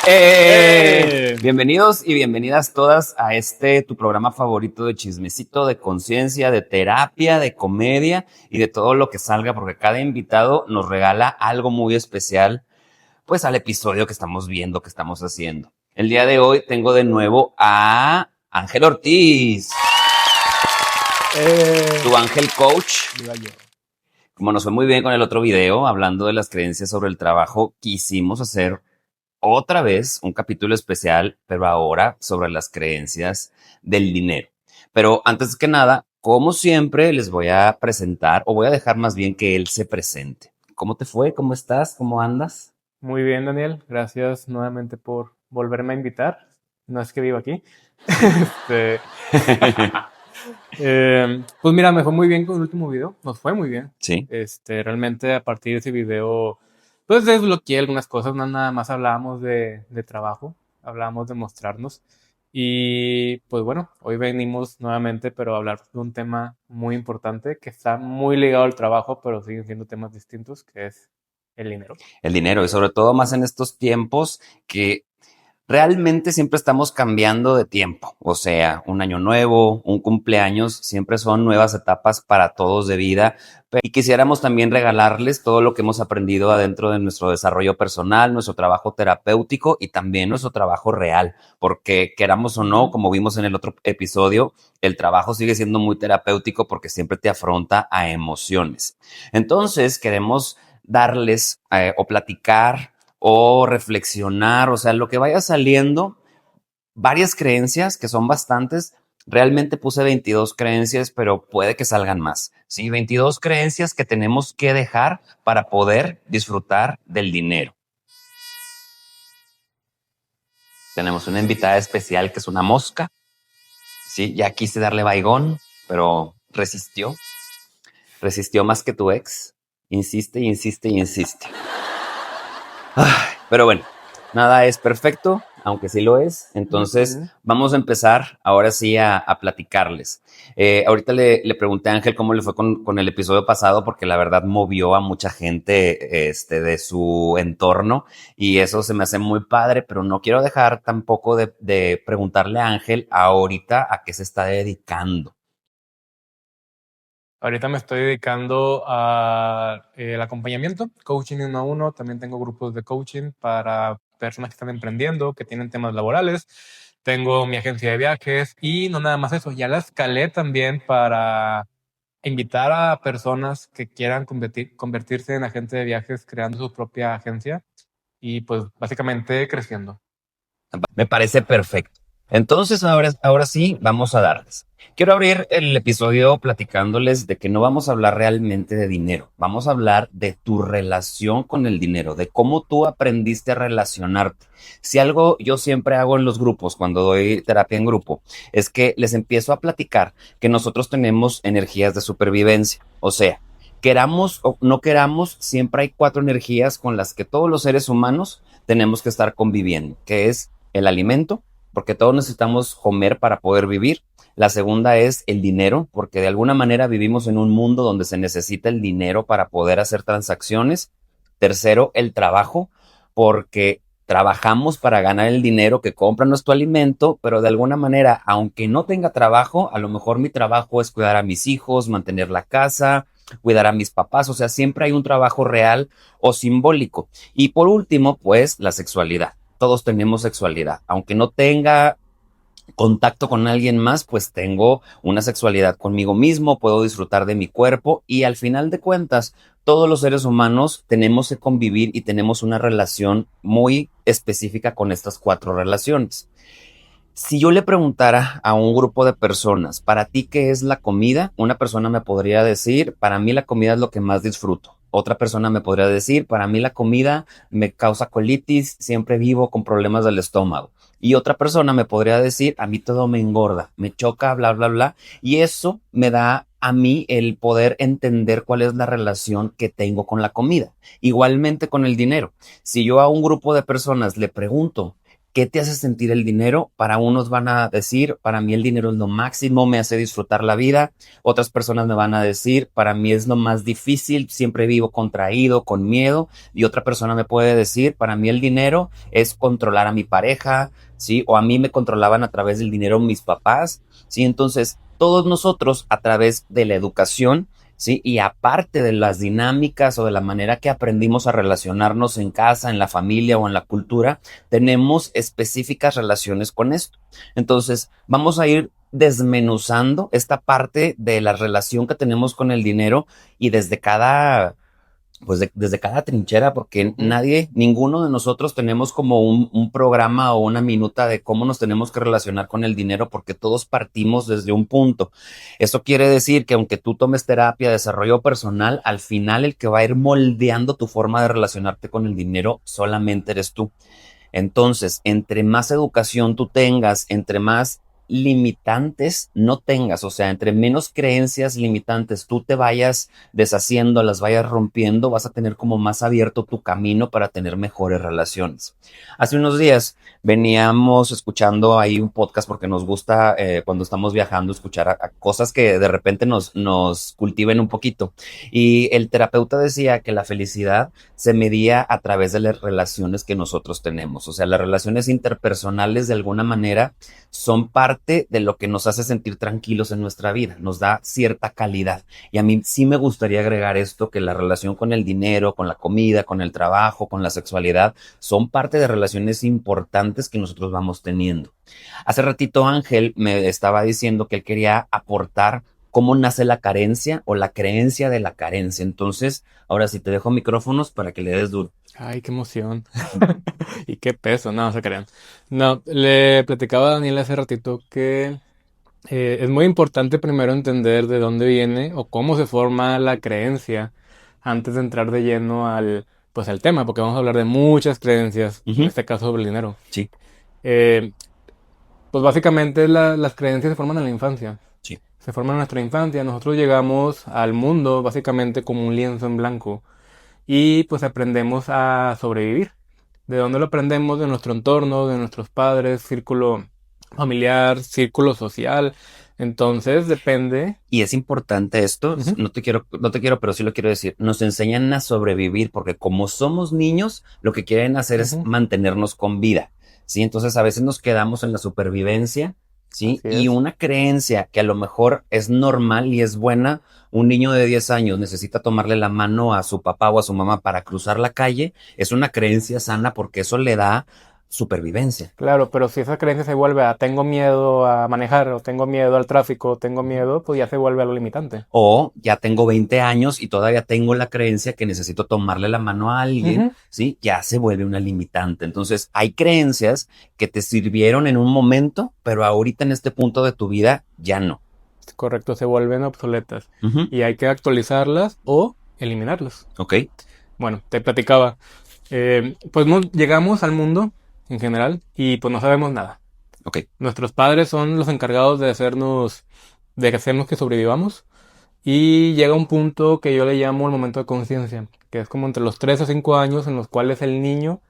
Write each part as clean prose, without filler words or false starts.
Bienvenidos y bienvenidas todas a tu programa favorito de chismecito, de conciencia, de terapia, de comedia y de todo lo que salga, porque cada invitado nos regala algo muy especial, pues al episodio que estamos viendo, que estamos haciendo. El día de hoy tengo de nuevo a Ángel Ortiz, tu Ángel Coach. Como nos fue muy bien con el otro video, hablando de las creencias sobre el trabajo, quisimos hacer otra vez un capítulo especial, pero ahora sobre las creencias del dinero. Pero antes que nada, como siempre, les voy a presentar, o voy a dejar más bien que él se presente. ¿Cómo te fue? ¿Cómo estás? ¿Cómo andas? Muy bien, Daniel. Gracias nuevamente por volverme a invitar. No es que vivo aquí. Pues mira, me fue muy bien con el último video. Nos fue muy bien. Sí. Realmente a partir de ese video, pues desbloqueé algunas cosas. No nada más hablábamos de trabajo, hablábamos de mostrarnos. Y pues bueno, hoy venimos nuevamente, pero a hablar de un tema muy importante que está muy ligado al trabajo, pero siguen siendo temas distintos, que es el dinero. El dinero, y sobre todo más en estos tiempos que realmente siempre estamos cambiando de tiempo. O sea, un año nuevo, un cumpleaños, siempre son nuevas etapas para todos de vida. Y quisiéramos también regalarles todo lo que hemos aprendido adentro de nuestro desarrollo personal, nuestro trabajo terapéutico y también nuestro trabajo real. Porque queramos o no, como vimos en el otro episodio, el trabajo sigue siendo muy terapéutico porque siempre te afronta a emociones. Entonces, queremos darles o platicar o reflexionar, o sea, lo que vaya saliendo, varias creencias, que son bastantes. Realmente puse 22 creencias, pero puede que salgan más. Sí, 22 creencias que tenemos que dejar para poder disfrutar del dinero. Tenemos una invitada especial que es una mosca. Sí, ya quise darle baigón, pero resistió. Resistió más que tu ex. Insiste y insiste y insiste. Pero bueno, nada es perfecto, aunque sí lo es. Entonces, vamos a empezar ahora sí a platicarles. Ahorita le pregunté a Ángel cómo le fue con el episodio pasado, porque la verdad movió a mucha gente de su entorno y eso se me hace muy padre, pero no quiero dejar tampoco de preguntarle a Ángel ahorita a qué se está dedicando. Ahorita me estoy dedicando al acompañamiento, coaching 1 a 1. También tengo grupos de coaching para personas que están emprendiendo, que tienen temas laborales. Tengo mi agencia de viajes y no nada más eso, ya la escalé también para invitar a personas que quieran convertirse en agente de viajes creando su propia agencia y pues básicamente creciendo. Me parece perfecto. Entonces, ahora sí, vamos a darles. Quiero abrir el episodio platicándoles de que no vamos a hablar realmente de dinero. Vamos a hablar de tu relación con el dinero, de cómo tú aprendiste a relacionarte. Si algo yo siempre hago en los grupos, cuando doy terapia en grupo, es que les empiezo a platicar que nosotros tenemos energías de supervivencia. O sea, queramos o no queramos, siempre hay 4 energías con las que todos los seres humanos tenemos que estar conviviendo, que es el alimento, porque todos necesitamos comer para poder vivir. La segunda es el dinero, porque de alguna manera vivimos en un mundo donde se necesita el dinero para poder hacer transacciones. Tercero, el trabajo, porque trabajamos para ganar el dinero que compra nuestro alimento, pero de alguna manera, aunque no tenga trabajo, a lo mejor mi trabajo es cuidar a mis hijos, mantener la casa, cuidar a mis papás, o sea, siempre hay un trabajo real o simbólico. Y por último, pues la sexualidad. Todos tenemos sexualidad, aunque no tenga contacto con alguien más, pues tengo una sexualidad conmigo mismo, puedo disfrutar de mi cuerpo y al final de cuentas, todos los seres humanos tenemos que convivir y tenemos una relación muy específica con estas 4 relaciones. Si yo le preguntara a un grupo de personas, ¿para ti qué es la comida? Una persona me podría decir, para mí la comida es lo que más disfruto. Otra persona me podría decir, para mí la comida me causa colitis, siempre vivo con problemas del estómago. Y otra persona me podría decir, a mí todo me engorda, me choca, bla, bla, bla. Y eso me da a mí el poder entender cuál es la relación que tengo con la comida. Igualmente con el dinero. Si yo a un grupo de personas le pregunto, ¿Qué te hace sentir el dinero? Para unos van a decir, para mí el dinero es lo máximo, me hace disfrutar la vida. Otras personas me van a decir, para mí es lo más difícil, siempre vivo contraído, con miedo. Y otra persona me puede decir, para mí el dinero es controlar a mi pareja, ¿sí? O a mí me controlaban a través del dinero mis papás, ¿sí? Entonces, todos nosotros a través de la educación, ¿sí? Y aparte de las dinámicas o de la manera que aprendimos a relacionarnos en casa, en la familia o en la cultura, tenemos específicas relaciones con esto. Entonces, vamos a ir desmenuzando esta parte de la relación que tenemos con el dinero y desde cada desde cada trinchera, porque nadie, ninguno de nosotros tenemos como un programa o una minuta de cómo nos tenemos que relacionar con el dinero, porque todos partimos desde un punto. Eso quiere decir que aunque tú tomes terapia, desarrollo personal, al final el que va a ir moldeando tu forma de relacionarte con el dinero solamente eres tú. Entonces, entre más educación tú tengas, entre más limitantes no tengas, o sea, entre menos creencias limitantes tú te vayas deshaciendo, las vayas rompiendo, vas a tener como más abierto tu camino para tener mejores relaciones. Hace unos días veníamos escuchando ahí un podcast porque nos gusta cuando estamos viajando escuchar a cosas que de repente nos cultiven un poquito. Y el terapeuta decía que la felicidad se medía a través de las relaciones que nosotros tenemos. O sea, las relaciones interpersonales de alguna manera son parte de lo que nos hace sentir tranquilos en nuestra vida, nos da cierta calidad. Y a mí sí me gustaría agregar esto, que la relación con el dinero, con la comida, con el trabajo, con la sexualidad, son parte de relaciones importantes que nosotros vamos teniendo. Hace ratito Ángel me estaba diciendo que él quería aportar cómo nace la carencia o la creencia de la carencia. Entonces, ahora sí te dejo micrófonos para que le des duro. Ay, qué emoción. Y qué peso, no se crean. No, le platicaba a Daniel hace ratito que es muy importante primero entender de dónde viene o cómo se forma la creencia antes de entrar de lleno al tema, porque vamos a hablar de muchas creencias, en este caso sobre el dinero. Sí. Eh, pues básicamente las creencias se forman en la infancia. Sí. Se forman en nuestra infancia. Nosotros llegamos al mundo básicamente como un lienzo en blanco y pues aprendemos a sobrevivir. ¿De dónde lo aprendemos? De nuestro entorno, de nuestros padres, círculo familiar, círculo social. Entonces depende. Y es importante esto, Ujú. no te quiero, pero sí lo quiero decir. Nos enseñan a sobrevivir porque como somos niños, lo que quieren hacer es Ujú. mantenernos con vida, ¿sí? Entonces a veces nos quedamos en la supervivencia, ¿sí? Así Y es. una creencia que a lo mejor es normal y es buena, un niño de 10 años necesita tomarle la mano a su papá o a su mamá para cruzar la calle, es una creencia sana porque eso le da supervivencia. Claro, pero si esa creencia se vuelve a tengo miedo a manejar, o tengo miedo al tráfico, o tengo miedo, pues ya se vuelve algo limitante. O ya tengo 20 años y todavía tengo la creencia que necesito tomarle la mano a alguien, Ujú. ¿sí? Ya se vuelve una limitante. Entonces, hay creencias que te sirvieron en un momento, pero ahorita en este punto de tu vida ya no. Correcto, se vuelven obsoletas. Ujú. Y hay que actualizarlas o eliminarlas. Ok, Bueno, te platicaba. Pues llegamos al mundo en general y pues no sabemos nada. ok, Nuestros padres son los encargados de hacernos que sobrevivamos. Y llega un punto que yo le llamo el momento de conciencia, que es como entre los 3 a 5 años en los cuales el niño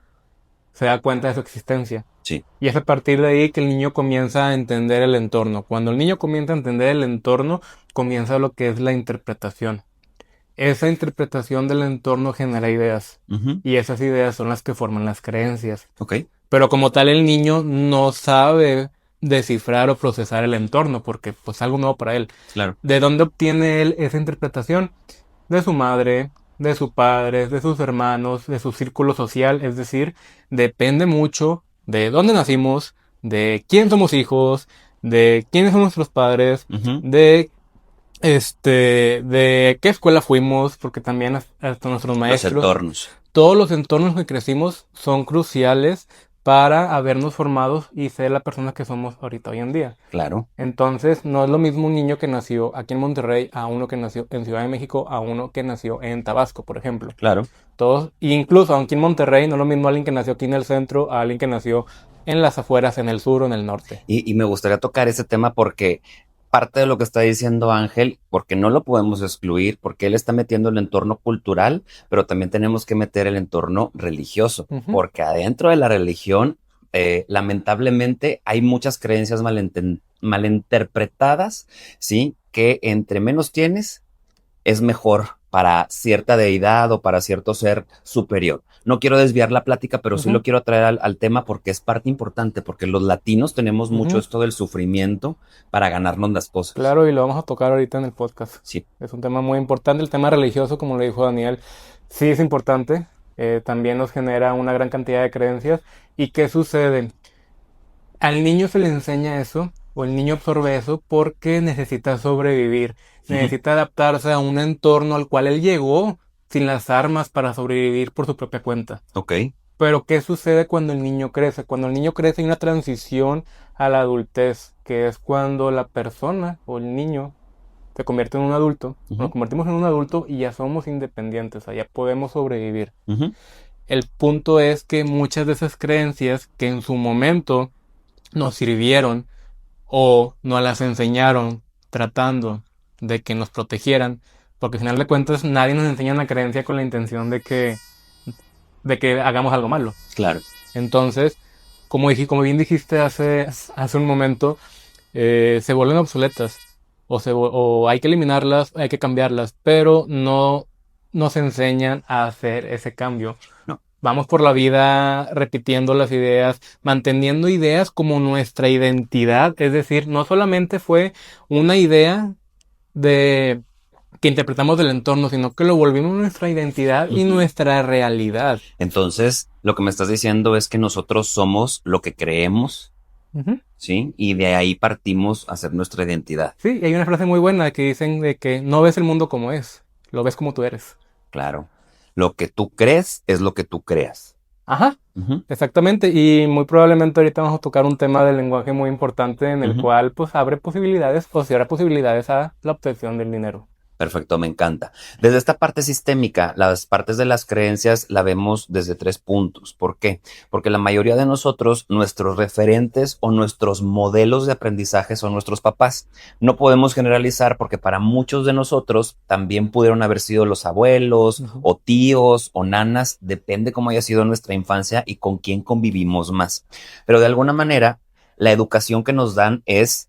se da cuenta de su existencia. sí, Y es a partir de ahí que el niño comienza a entender el entorno. Cuando el niño comienza a entender el entorno, comienza lo que es la interpretación. Esa interpretación del entorno genera ideas. ujú, Y esas ideas son las que forman las creencias. ok, Pero como tal el niño no sabe descifrar o procesar el entorno porque pues es algo nuevo para él. claro, ¿De dónde obtiene él esa interpretación? De su madre, de su padre, de sus hermanos, de su círculo social. Es decir, depende mucho de dónde nacimos, de quién somos hijos, de quiénes son nuestros padres, ujú, de qué escuela fuimos, porque también hasta nuestros los maestros. entornos, Todos los entornos que crecimos son cruciales para habernos formado y ser la persona que somos ahorita hoy en día. claro, Entonces, no es lo mismo un niño que nació aquí en Monterrey a uno que nació en Ciudad de México a uno que nació en Tabasco, por ejemplo. claro, Todos, incluso aquí en Monterrey, no es lo mismo alguien que nació aquí en el centro a alguien que nació en las afueras, en el sur o en el norte. y me gustaría tocar ese tema porque parte de lo que está diciendo Ángel, porque no lo podemos excluir, porque él está metiendo el entorno cultural, pero también tenemos que meter el entorno religioso, Ujú. porque adentro de la religión lamentablemente hay muchas creencias malinterpretadas, ¿sí? Que entre menos tienes, es mejor para cierta deidad o para cierto ser superior. No quiero desviar la plática, pero sí lo Ujú, quiero traer al tema porque es parte importante, porque los latinos tenemos mucho ujú. esto del sufrimiento para ganarnos las cosas. Claro, y lo vamos a tocar ahorita en el podcast. Sí. Es un tema muy importante. El tema religioso, como le dijo Daniel, sí es importante. También nos genera una gran cantidad de creencias. ¿Y qué sucede? Al niño se le enseña eso, o el niño absorbe eso porque necesita sobrevivir, Ujú. necesita adaptarse a un entorno al cual él llegó sin las armas para sobrevivir por su propia cuenta. Ok. Pero ¿qué sucede cuando el niño crece? Cuando el niño crece hay una transición a la adultez, que es cuando la persona o el niño se convierte en un adulto. Nos Ujú, convertimos en un adulto y ya somos independientes, o sea, ya podemos sobrevivir. ujú, El punto es que muchas de esas creencias que en su momento nos sirvieron o nos las enseñaron tratando de que nos protegieran, porque al final de cuentas nadie nos enseña una creencia con la intención de que hagamos algo malo. claro. Entonces, como bien dijiste hace un momento, se vuelven obsoletas o hay que eliminarlas, hay que cambiarlas, pero no nos enseñan a hacer ese cambio. No. Vamos por la vida repitiendo las ideas, manteniendo ideas como nuestra identidad, es decir, no solamente fue una idea de que interpretamos del entorno, sino que lo volvimos nuestra identidad y Ujú. nuestra realidad. Entonces, lo que me estás diciendo es que nosotros somos lo que creemos, Ujú. ¿sí? Y de ahí partimos a hacer nuestra identidad. Sí, y hay una frase muy buena que dicen de que no ves el mundo como es, lo ves como tú eres. Claro. Lo que tú crees es lo que tú creas. Ajá, Ujú, exactamente. Y muy probablemente ahorita vamos a tocar un tema del lenguaje muy importante en el ujú. cual pues abre posibilidades o cierra posibilidades a la obtención del dinero. Perfecto, me encanta. Desde esta parte sistémica, las partes de las creencias la vemos desde 3 puntos. ¿Por qué? Porque la mayoría de nosotros, nuestros referentes o nuestros modelos de aprendizaje son nuestros papás. No podemos generalizar porque para muchos de nosotros también pudieron haber sido los abuelos Ujú. o tíos o nanas, depende cómo haya sido nuestra infancia y con quién convivimos más. Pero de alguna manera, la educación que nos dan es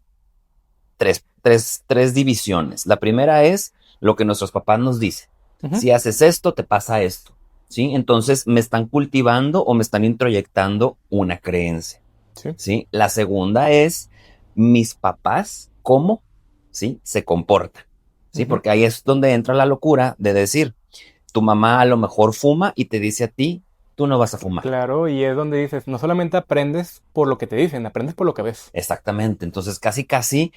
tres divisiones. La primera es lo que nuestros papás nos dicen. Ujú. Si haces esto, te pasa esto. ¿Sí? Entonces me están cultivando o me están introyectando una creencia. Sí. ¿Sí? La segunda es mis papás, cómo, ¿sí? Se comportan. ¿Sí? Ujú. Porque ahí es donde entra la locura de decir, tu mamá a lo mejor fuma y te dice a ti, tú no vas a fumar. Claro, y es donde dices, no solamente aprendes por lo que te dicen, aprendes por lo que ves. Exactamente. Entonces casi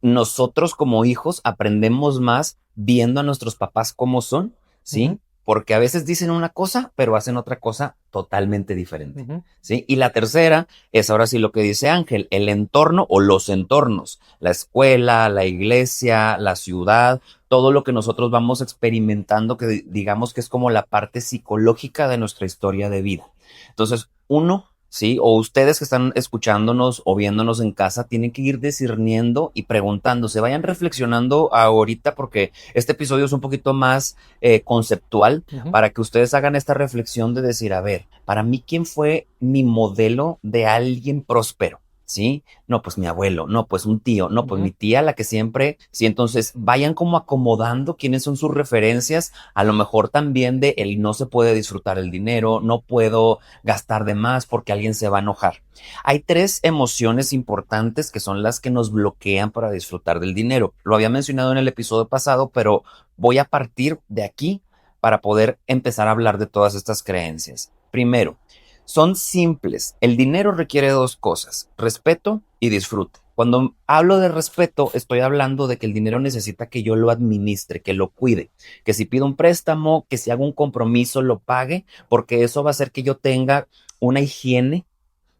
nosotros como hijos aprendemos más viendo a nuestros papás cómo son, Ujú, ¿sí? Porque a veces dicen una cosa, pero hacen otra cosa totalmente diferente, ujú, ¿sí? Y la tercera es ahora sí lo que dice Ángel, el entorno o los entornos, la escuela, la iglesia, la ciudad, todo lo que nosotros vamos experimentando, que digamos que es como la parte psicológica de nuestra historia de vida. Entonces, uno, sí, o ustedes que están escuchándonos o viéndonos en casa, tienen que ir discerniendo y preguntándose, vayan reflexionando ahorita porque este episodio es un poquito más conceptual ujú. para que ustedes hagan esta reflexión de decir, a ver, para mí, ¿quién fue mi modelo de alguien próspero? ¿Sí? No, pues mi abuelo, no, pues un tío, no, pues Ujú. mi tía, la que siempre, sí, entonces vayan como acomodando quiénes son sus referencias, a lo mejor también de el no se puede disfrutar el dinero, no puedo gastar de más porque alguien se va a enojar. Hay 3 emociones importantes que son las que nos bloquean para disfrutar del dinero. Lo había mencionado en el episodio pasado, pero voy a partir de aquí para poder empezar a hablar de todas estas creencias. Primero, son simples. El dinero requiere 2 cosas, respeto y disfrute. Cuando hablo de respeto, estoy hablando de que el dinero necesita que yo lo administre, que lo cuide, que si pido un préstamo, que si hago un compromiso, lo pague, porque eso va a hacer que yo tenga una higiene,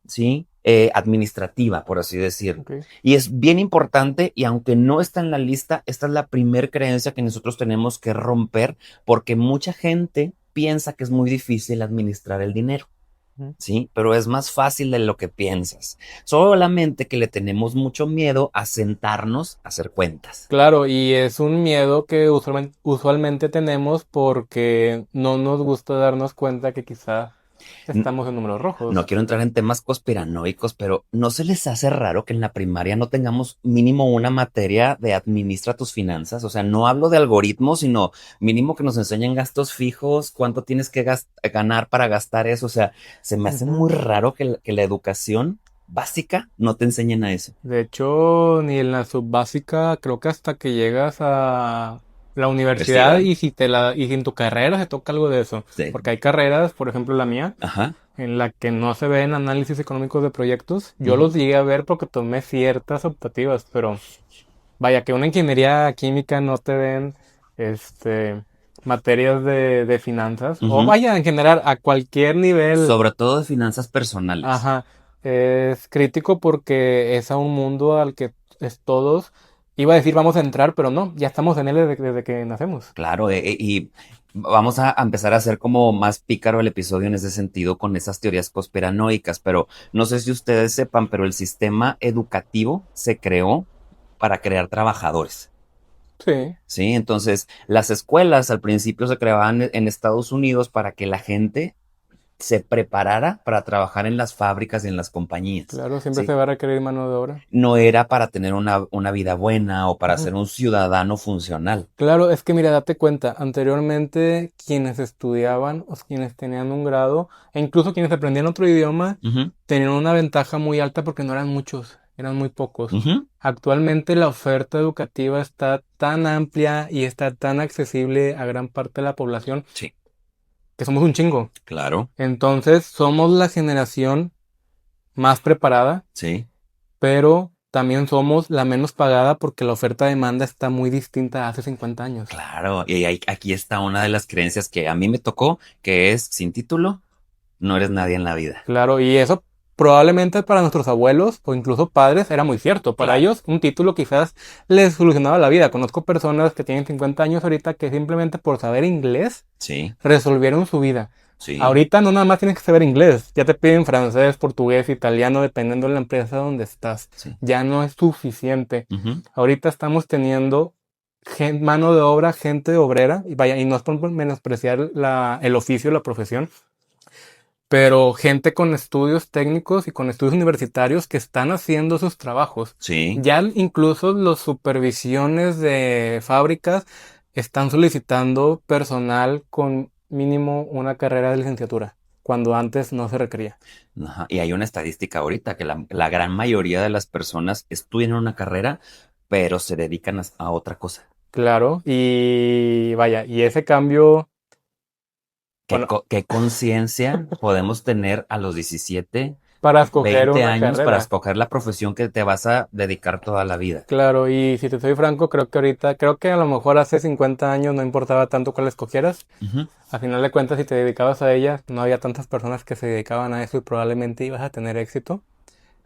¿sí? Administrativa, por así decirlo. Ok. Y es bien importante, y aunque no está en la lista, esta es la primer creencia que nosotros tenemos que romper, porque mucha gente piensa que es muy difícil administrar el dinero. Ujú. Sí, pero es más fácil de lo que piensas. Solamente que le tenemos mucho miedo a sentarnos a hacer cuentas. Claro, y es un miedo que usualmente tenemos porque no nos gusta darnos cuenta que quizá estamos en números No rojos. quiero entrar en temas conspiranoicos, pero ¿no se les hace raro que en la primaria no tengamos mínimo una materia de administra tus finanzas? O sea, no hablo de algoritmos, sino mínimo que nos enseñen gastos fijos, cuánto tienes que ganar para gastar eso. O sea, se me hace Ujú. muy raro que la educación básica no te enseñen a eso. De hecho, ni en la subbásica, creo que hasta que llegas a la universidad Universidad. y si en tu carrera se toca algo de eso. Sí. Porque hay carreras, por ejemplo la mía, Ajá. en la que no se ven análisis económicos de proyectos. Yo Ujú. los llegué a ver porque tomé ciertas optativas, pero vaya, que una ingeniería química no te den este materias de finanzas. O Ujú. vaya, en general, a cualquier nivel. Sobre todo de finanzas personales. Ajá, es crítico porque es a un mundo al que es todos, iba a decir vamos a entrar, pero no, ya estamos en él desde que nacemos. Claro, y vamos a empezar a hacer como más pícaro el episodio en ese sentido con esas teorías conspiranoicas, pero no sé si ustedes sepan, pero el sistema educativo se creó para crear trabajadores. Sí, Sí, entonces las escuelas al principio se creaban en Estados Unidos para que la gente se preparara para trabajar en las fábricas y en las compañías. claro, siempre se Sí, va a requerir mano de obra. no era para tener una vida buena o para Ujú. ser un ciudadano funcional. Claro, es que mira, date cuenta, anteriormente quienes estudiaban o quienes tenían un grado, e incluso quienes aprendían otro idioma, Ujú, tenían una ventaja muy alta porque no eran muchos, eran muy pocos. ujú. Actualmente la oferta educativa está tan amplia y está tan accesible a gran parte de la población Sí, que somos un chingo. claro, Entonces, somos la generación más preparada, sí. pero también somos la menos pagada porque la oferta-demanda está muy distinta a hace 50 años. Claro, y aquí está una de las creencias que a mí me tocó, que es sin título, no eres nadie en la vida. Claro, y eso probablemente para nuestros abuelos o incluso padres era muy cierto. Para Claro, ellos un título quizás les solucionaba la vida. Conozco personas que tienen 50 años ahorita que simplemente por saber inglés sí, resolvieron su vida. sí, Ahorita no nada más tienes que saber inglés, ya te piden francés, portugués, italiano, dependiendo de la empresa donde estás. sí. Ya no es suficiente. Ujú. Ahorita estamos teniendo mano de obra, gente obrera, y vaya, y no es por menospreciar el oficio, la profesión, pero gente con estudios técnicos y con estudios universitarios que están haciendo sus trabajos. Sí, Ya incluso los supervisiones de fábricas están solicitando personal con mínimo una carrera de licenciatura, cuando antes no se requería. ajá. Y hay una estadística ahorita que la gran mayoría de las personas estudian una carrera, pero se dedican a otra cosa. Claro, y vaya, y ese cambio, ¿Qué, bueno, qué conciencia podemos tener a los 17, para escoger 20 una años para carrera. escoger la profesión que te vas a dedicar toda la vida? Claro, y si te soy franco, creo que a lo mejor hace 50 años no importaba tanto cuál escogieras. Ujú, A final de cuentas, si te dedicabas a ella, no había tantas personas que se dedicaban a eso y probablemente ibas a tener éxito.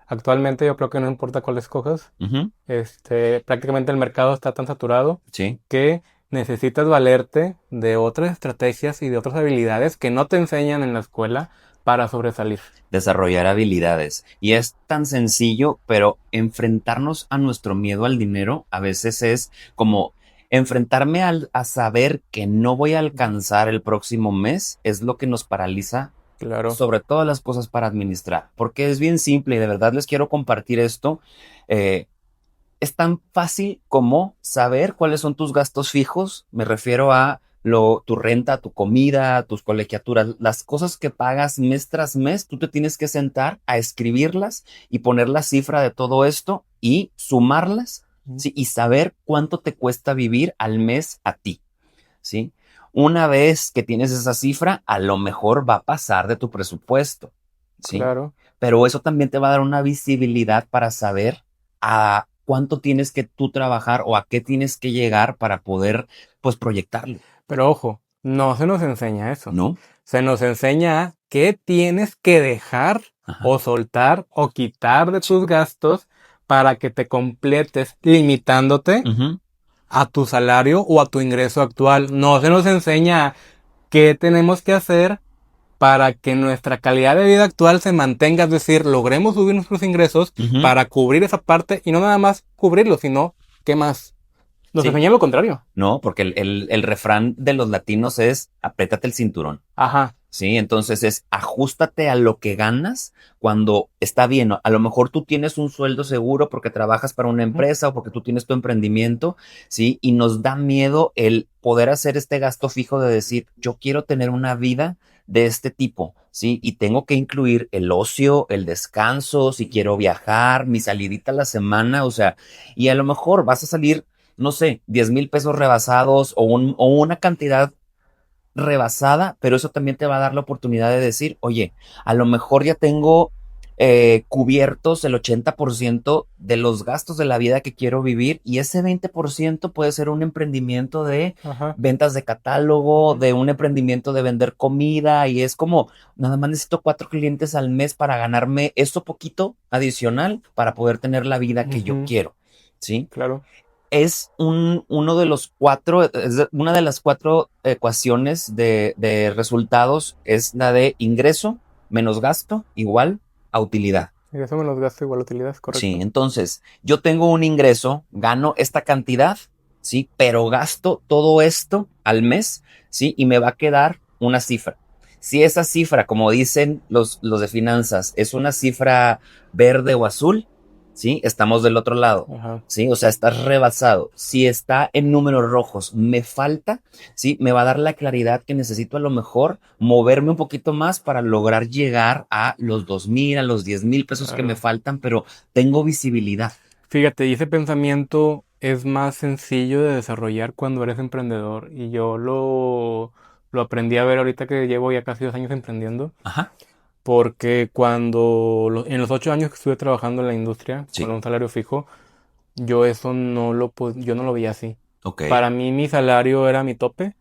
Actualmente yo creo que no importa cuál escojas, ujú, prácticamente el mercado está tan saturado sí. que necesitas valerte de otras estrategias y de otras habilidades que no te enseñan en la escuela para sobresalir. Desarrollar habilidades. Y es tan sencillo, pero enfrentarnos a nuestro miedo al dinero a veces es como enfrentarme a saber que no voy a alcanzar el próximo mes es lo que nos paraliza Claro, sobre todas las cosas para administrar, porque es bien simple y de verdad les quiero compartir esto. Eh, es tan fácil como saber cuáles son tus gastos fijos. Me refiero a tu renta, tu comida, tus colegiaturas, las cosas que pagas mes tras mes. Tú te tienes que sentar a escribirlas y poner la cifra de todo esto y sumarlas, ¿sí? Y saber cuánto te cuesta vivir al mes a ti, ¿sí? Una vez que tienes esa cifra, a lo mejor va a pasar de tu presupuesto, ¿sí? claro. Pero eso también te va a dar una visibilidad para saber a cuánto tienes que tú trabajar o a qué tienes que llegar para poder, pues, proyectarlo, Pero ojo, no se nos enseña eso. ¿no? Se nos enseña qué tienes que dejar Ajá. o soltar o quitar de Sí. tus gastos para que te completes limitándote Ujú. a tu salario o a tu ingreso actual. No se nos enseña qué tenemos que hacer para que nuestra calidad de vida actual se mantenga, es decir, logremos subir nuestros ingresos Ujú. para cubrir esa parte y no nada más cubrirlo, sino ¿qué más? Nos Sí, enseñan lo contrario. no, porque el refrán de los latinos es apriétate el cinturón. Ajá. ¿sí? Entonces es ajustate a lo que ganas cuando está bien, ¿no? A lo mejor tú tienes un sueldo seguro porque trabajas para una Ujú. empresa o porque tú tienes tu emprendimiento, ¿sí? Y nos da miedo el poder hacer este gasto fijo de decir, yo quiero tener una vida de este tipo, ¿sí? Y tengo que incluir el ocio, el descanso, si quiero viajar, mi salidita a la semana, o sea, y a lo mejor vas a salir, no sé, 10,000 pesos rebasados o una cantidad rebasada, pero eso también te va a dar la oportunidad de decir, oye, a lo mejor ya tengo cubiertos el 80% de los gastos de la vida que quiero vivir y ese 20% puede ser un emprendimiento de Ajá. ventas de catálogo, Ujú. de un emprendimiento de vender comida y es como, nada más necesito 4 clientes al mes para ganarme eso poquito adicional para poder tener la vida que yo Ujú. quiero, ¿sí? Claro. Es uno de los cuatro, una de las cuatro ecuaciones de resultados es la de ingreso menos gasto igual a utilidad. Y eso me los gasto igual utilidad, Sí, correcto. entonces yo tengo un ingreso, gano esta cantidad, sí, pero gasto todo esto al mes, sí, y me va a quedar una cifra. Si esa cifra, como dicen los de finanzas, es una cifra verde o azul, sí, estamos del otro lado, Ajá. sí, o sea, estás rebasado. Si está en números rojos, me falta, sí, me va a dar la claridad que necesito a lo mejor moverme un poquito más para lograr llegar a los 2,000, a los 10,000 pesos que me Claro. faltan, pero tengo visibilidad. Fíjate, y ese pensamiento es más sencillo de desarrollar cuando eres emprendedor. Y yo lo aprendí a ver ahorita que llevo ya casi 2 años emprendiendo. Ajá, Porque en los 8 años que estuve trabajando en la industria con sí, un salario fijo, yo eso yo no lo veía así. ok, Para mí mi salario era mi tope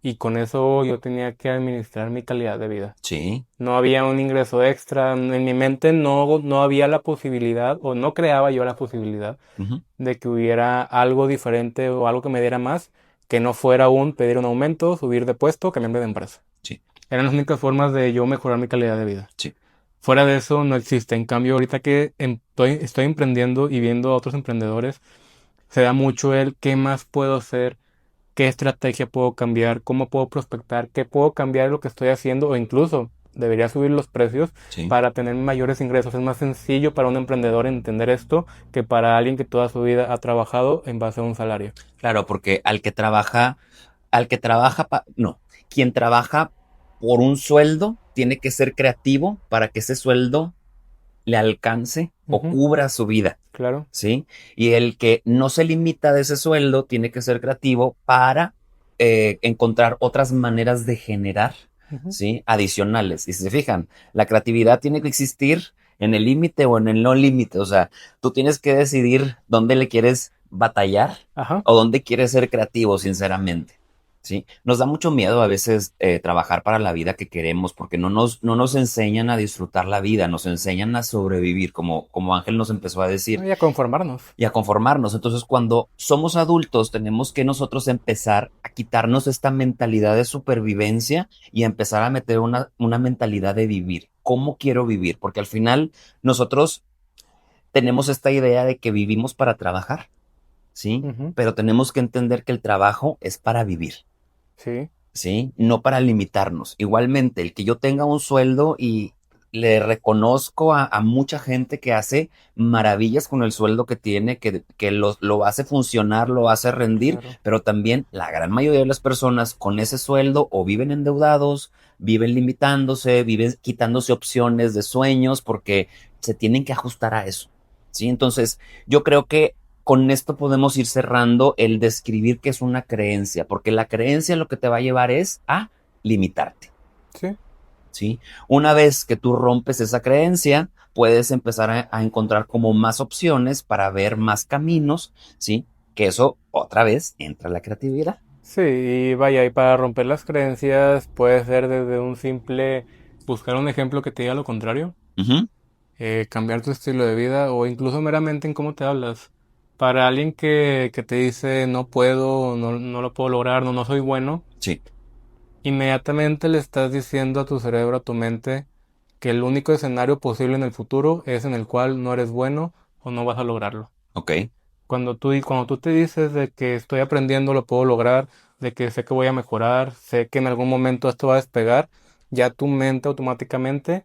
y con eso yo tenía que administrar mi calidad de vida. sí, No había un ingreso extra, en mi mente no había la posibilidad o no creaba yo la posibilidad ujú, de que hubiera algo diferente o algo que me diera más, que no fuera un pedir un aumento, subir de puesto, cambiarme de empresa. sí, Eran las únicas formas de yo mejorar mi calidad de vida. sí, Fuera de eso no existe. En cambio, ahorita que estoy emprendiendo y viendo a otros emprendedores, se da mucho el qué más puedo hacer, qué estrategia puedo cambiar, cómo puedo prospectar, qué puedo cambiar de lo que estoy haciendo o incluso debería subir los precios sí. para tener mayores ingresos. Es más sencillo para un emprendedor entender esto que para alguien que toda su vida ha trabajado en base a un salario. Claro, porque no, quien trabaja por un sueldo tiene que ser creativo para que ese sueldo le alcance o Ujú. cubra su vida, Claro. ¿sí? Y el que no se limita de ese sueldo tiene que ser creativo para encontrar otras maneras de generar, Ujú. ¿sí? Adicionales. Y si se fijan, la creatividad tiene que existir en el límite o en el no límite. O sea, tú tienes que decidir dónde le quieres batallar Ajá. o dónde quieres ser creativo, sinceramente. ¿Sí? Nos da mucho miedo a veces trabajar para la vida que queremos porque no nos enseñan a disfrutar la vida, nos enseñan a sobrevivir, como Ángel nos empezó a decir, Y a conformarnos. y a conformarnos. Entonces, cuando somos adultos, tenemos que nosotros empezar a quitarnos esta mentalidad de supervivencia y a empezar a meter una mentalidad de vivir. ¿Cómo quiero vivir? Porque al final nosotros tenemos esta idea de que vivimos para trabajar, ¿sí? Ujú. Pero tenemos que entender que el trabajo es para vivir. Sí. ¿Sí? No para limitarnos. Igualmente, el que yo tenga un sueldo y le reconozco a mucha gente que hace maravillas con el sueldo que tiene, que lo hace funcionar, lo hace rendir, Claro. pero también la gran mayoría de las personas con ese sueldo o viven endeudados, viven limitándose, viven quitándose opciones de sueños porque se tienen que ajustar a eso. ¿Sí? Entonces, yo creo que con esto podemos ir cerrando el describir qué es una creencia, porque la creencia lo que te va a llevar es a limitarte, Sí. ¿sí? Una vez que tú rompes esa creencia, puedes empezar a encontrar como más opciones para ver más caminos, ¿sí? Que eso otra vez entra la creatividad. Sí, y vaya, y para romper las creencias puede ser desde un simple buscar un ejemplo que te diga lo contrario, Ujú, cambiar tu estilo de vida o incluso meramente en cómo te hablas. Para alguien que te dice no puedo, no lo puedo lograr, no soy bueno, sí, inmediatamente le estás diciendo a tu cerebro, a tu mente, que el único escenario posible en el futuro es en el cual no eres bueno o no vas a lograrlo. ok, Cuando tú te dices de que estoy aprendiendo, lo puedo lograr, de que sé que voy a mejorar, sé que en algún momento esto va a despegar, ya tu mente automáticamente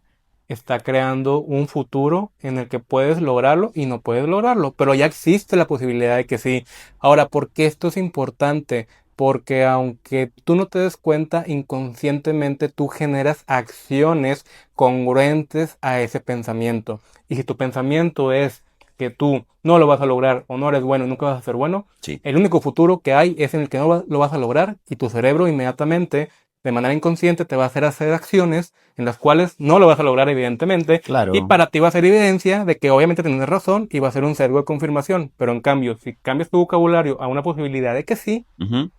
está creando un futuro en el que puedes lograrlo y no puedes lograrlo, pero ya existe la posibilidad de que sí. Ahora, ¿por qué esto es importante? Porque aunque tú no te des cuenta, inconscientemente tú generas acciones congruentes a ese pensamiento. Y si tu pensamiento es que tú no lo vas a lograr o no eres bueno y nunca vas a ser bueno, Sí, el único futuro que hay es en el que no lo vas a lograr y tu cerebro inmediatamente, de manera inconsciente, te va a hacer acciones en las cuales no lo vas a lograr evidentemente y claro. para ti va a ser evidencia de que obviamente tienes razón y va a ser un sesgo de confirmación. Pero en cambio, si cambias tu vocabulario a una posibilidad de que sí, Ujú.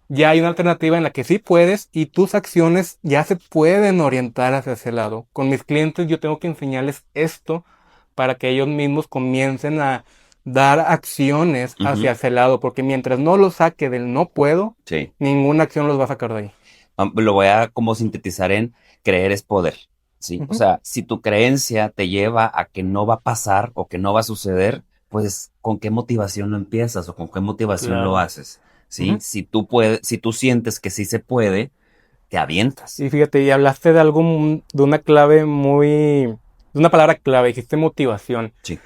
ya hay una alternativa en la que sí puedes y tus acciones ya se pueden orientar hacia ese lado. Con mis clientes yo tengo que enseñarles esto para que ellos mismos comiencen a dar acciones Ujú. hacia ese lado, porque mientras no los saque del no puedo, Sí. ninguna acción los va a sacar de ahí. Lo voy a como sintetizar en creer es poder, ¿sí? O Ujú, sea, si tu creencia te lleva a que no va a pasar o que no va a suceder, pues ¿con qué motivación lo empiezas o con qué motivación lo claro. haces? ¿Sí? Ujú. Si tú puedes, si tú sientes que sí se puede, te avientas. Y fíjate, y hablaste de algo, de una clave de una palabra clave, dijiste motivación. Sí,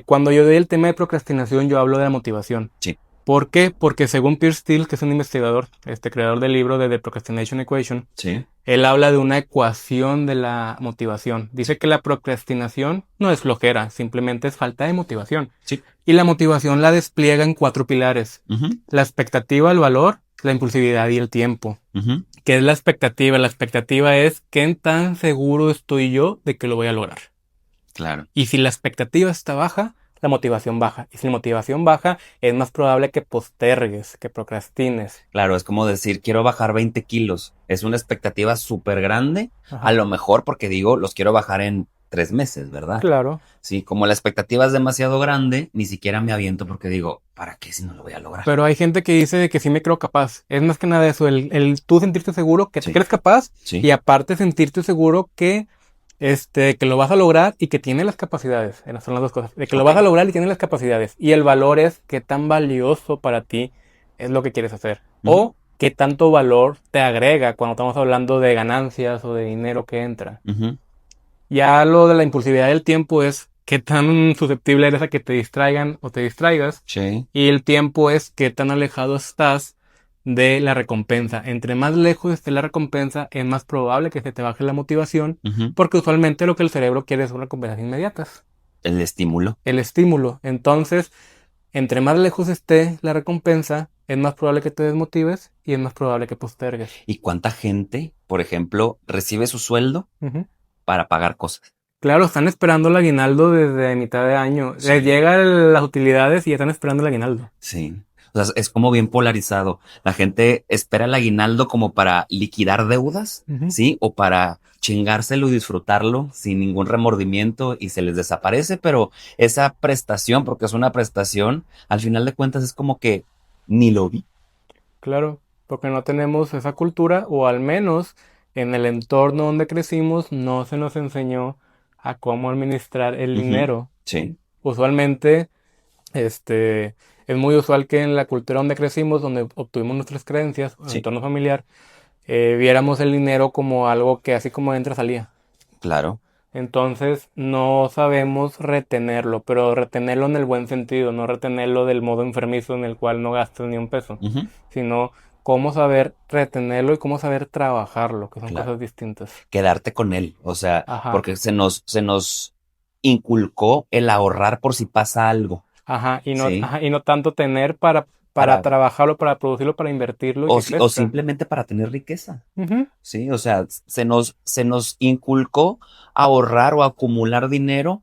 Cuando yo doy el tema de procrastinación, yo hablo de la motivación. sí, ¿Por qué? Porque según Pierce Steele, que es un investigador, creador del libro de The Procrastination Equation, sí. él habla de una ecuación de la motivación. Dice que la procrastinación no es flojera, simplemente es falta de motivación. Sí. Y la motivación la despliega en 4 pilares: Ujú, la expectativa, el valor, la impulsividad y el tiempo. ujú. ¿Qué es la expectativa? La expectativa es qué tan seguro estoy yo de que lo voy a lograr. Claro, Y si la expectativa está baja, la motivación baja. Y si la motivación baja, es más probable que postergues, que procrastines. claro, es como decir, quiero bajar 20 kilos. Es una expectativa súper grande, a Ajá. lo mejor porque digo, los quiero bajar en 3 meses, ¿verdad? Claro. Sí, como la expectativa es demasiado grande, ni siquiera me aviento porque digo, ¿para qué si no lo voy a lograr? Pero hay gente que dice de que sí me creo capaz. Es más que nada eso, el tú sentirte seguro que te Sí, crees capaz sí. y aparte sentirte seguro que lo vas a lograr y que tiene las capacidades. Son las dos cosas. De que lo Ok. vas a lograr y tiene las capacidades. Y el valor es qué tan valioso para ti es lo que quieres hacer. Ujú, O qué tanto valor te agrega cuando estamos hablando de ganancias o de dinero que entra. ujú. Ya lo de la impulsividad del tiempo es qué tan susceptible eres a que te distraigan o te distraigas. Sí. Y el tiempo es qué tan alejado estás de la recompensa. Entre más lejos esté la recompensa, es más probable que se te baje la motivación, Ujú. porque usualmente lo que el cerebro quiere son recompensas inmediatas. El estímulo. El estímulo. Entonces, entre más lejos esté la recompensa, es más probable que te desmotives y es más probable que postergues. ¿Y cuánta gente, por ejemplo, recibe su sueldo Ujú. para pagar cosas? Claro, están esperando el aguinaldo desde mitad de año. Les Sí. llegan las utilidades y ya están esperando el aguinaldo. Sí. O sea, es como bien polarizado. La gente espera el aguinaldo como para liquidar deudas, Ujú. ¿sí? O para chingárselo y disfrutarlo sin ningún remordimiento y se les desaparece, pero esa prestación, porque es una prestación, al final de cuentas es como que ni lo vi. Claro, porque no tenemos esa cultura, o al menos en el entorno donde crecimos no se nos enseñó a cómo administrar el Ujú. dinero. Sí. Usualmente, es muy usual que en la cultura donde crecimos, donde obtuvimos nuestras creencias, o en el Sí, entorno familiar, viéramos el dinero como algo que así como entra, salía. claro. Entonces no sabemos retenerlo, pero retenerlo en el buen sentido, no retenerlo del modo enfermizo en el cual no gastas ni un peso, Ujú. sino cómo saber retenerlo y cómo saber trabajarlo, que son Claro. cosas distintas. Quedarte con él, o sea, Ajá, porque se nos inculcó el ahorrar por si pasa algo, ¿sí? y no tanto tener para Para, trabajarlo, para producirlo, para invertirlo y que o crezca. simplemente para tener riqueza, Ujú. ¿sí? O sea, se nos inculcó ahorrar o acumular dinero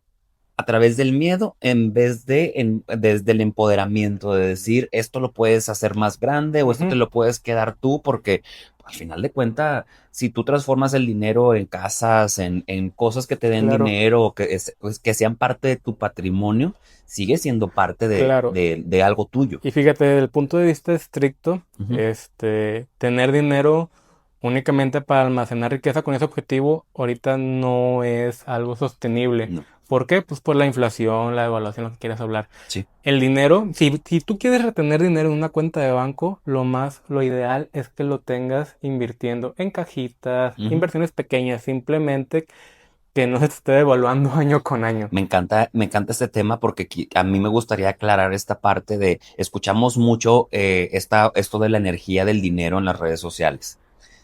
a través del miedo en vez de desde el empoderamiento, de decir, esto lo puedes hacer más grande o esto te Ujú. lo puedes quedar tú, porque al final de cuentas, si tú transformas el dinero en casas, en cosas que te den Claro, dinero o pues, que sean parte de tu patrimonio, sigue siendo parte de, claro. de, de algo tuyo. Y fíjate, desde el punto de vista estricto, Ujú. tener dinero únicamente para almacenar riqueza con ese objetivo ahorita no es algo sostenible. No. ¿Por qué? Pues por la inflación, la devaluación, lo que quieras hablar. Sí. El dinero, si tú quieres retener dinero en una cuenta de banco, lo ideal es que lo tengas invirtiendo en cajitas, Ujú. inversiones pequeñas, simplemente que no se te esté devaluando año con año. Me encanta este tema porque a mí me gustaría aclarar esta parte de, escuchamos mucho esto de la energía del dinero en las redes sociales,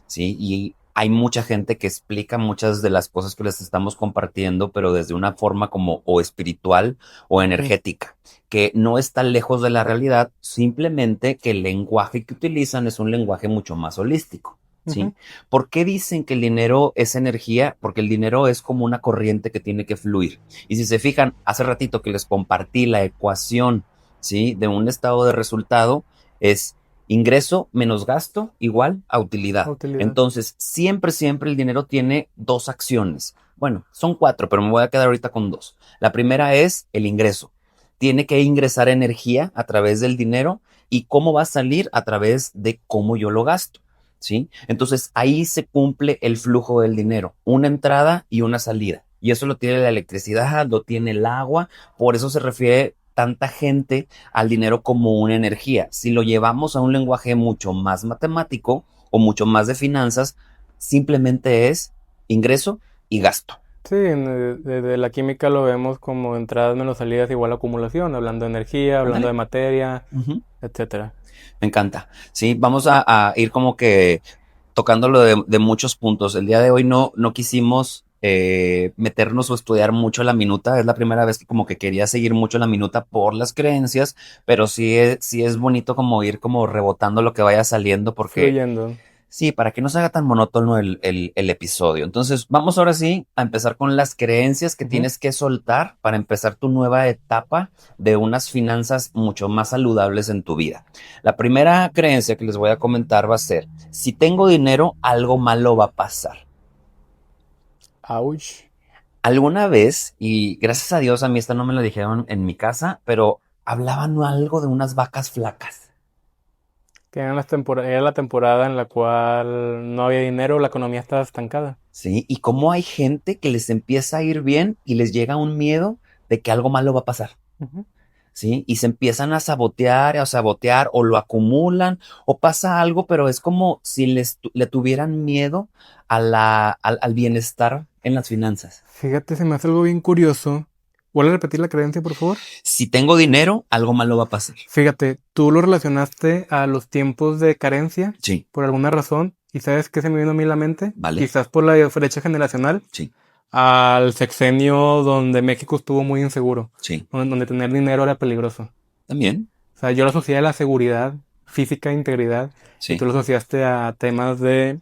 ¿sí? Y hay mucha gente que explica muchas de las cosas que les estamos compartiendo, pero desde una forma como o espiritual o Sí. energética, que no está lejos de la realidad, simplemente que el lenguaje que utilizan es un lenguaje mucho más holístico. Ujú. ¿Sí? ¿Por qué dicen que el dinero es energía? Porque el dinero es como una corriente que tiene que fluir. Y si se fijan, hace ratito que les compartí la ecuación, ¿sí? De un estado de resultado, es ingreso menos gasto igual a utilidad. Utilidad. Entonces, siempre, siempre el dinero tiene dos acciones. Bueno, son cuatro, pero me voy a quedar ahorita con dos. La primera es el ingreso. Tiene que ingresar energía a través del dinero y cómo va a salir a través de cómo yo lo gasto. ¿Sí? Entonces ahí se cumple el flujo del dinero, una entrada y una salida. Y eso lo tiene la electricidad, lo tiene el agua, por eso se refiere tanta gente al dinero como una energía. Si lo llevamos a un lenguaje mucho más matemático o mucho más de finanzas, simplemente es ingreso y gasto. Sí, desde la química lo vemos como entradas menos salidas igual a acumulación, hablando de energía, hablando Ándale. de materia, Ujú. etcétera. Me encanta. Sí, vamos a ir como que tocándolo de muchos puntos. El día de hoy no quisimos meternos o estudiar mucho la minuta. Es la primera vez que como que quería seguir mucho la minuta por las creencias, pero sí es bonito como ir como rebotando lo que vaya saliendo porque Fluyendo. sí, para que no se haga tan monótono el episodio. Entonces, vamos ahora sí a empezar con las creencias que Ujú. tienes que soltar para empezar tu nueva etapa de unas finanzas mucho más saludables en tu vida. La primera creencia que les voy a comentar va a ser, si tengo dinero, algo malo va a pasar. Ouch. Alguna vez, y gracias a Dios a mí esta no me lo dijeron en mi casa, pero hablaban algo de unas vacas flacas. Que era la temporada en la cual no había dinero, la economía estaba estancada. ¿Sí? Y cómo hay gente que les empieza a ir bien y les llega un miedo de que algo malo va a pasar, Ujú. ¿sí? Y se empiezan a sabotear o lo acumulan o pasa algo, pero es como si le tuvieran miedo al bienestar en las finanzas. Fíjate, se me hace algo bien curioso. ¿Vuelve a repetir la creencia, por favor? Si tengo dinero, algo malo va a pasar. Fíjate, tú lo relacionaste a los tiempos de carencia Sí, por alguna razón. ¿Y sabes qué se me vino a mí a la mente? vale, Quizás por la brecha generacional sí, al sexenio donde México estuvo muy inseguro, sí, donde tener dinero era peligroso. también, O sea, yo lo asocié a la seguridad física, integridad, y tú sí. lo asociaste a temas de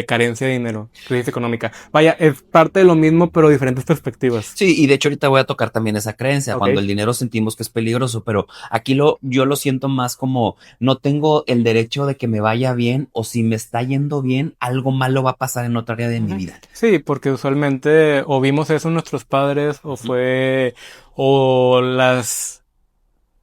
carencia de dinero, crisis económica. Vaya, es parte de lo mismo, pero diferentes perspectivas. Sí, y de hecho ahorita voy a tocar también esa creencia, Ok. cuando el dinero sentimos que es peligroso, pero aquí yo lo siento más como no tengo el derecho de que me vaya bien o si me está yendo bien, algo malo va a pasar en otra área de mi Ujú. vida. Sí, porque usualmente o vimos eso en nuestros padres Ujú. o las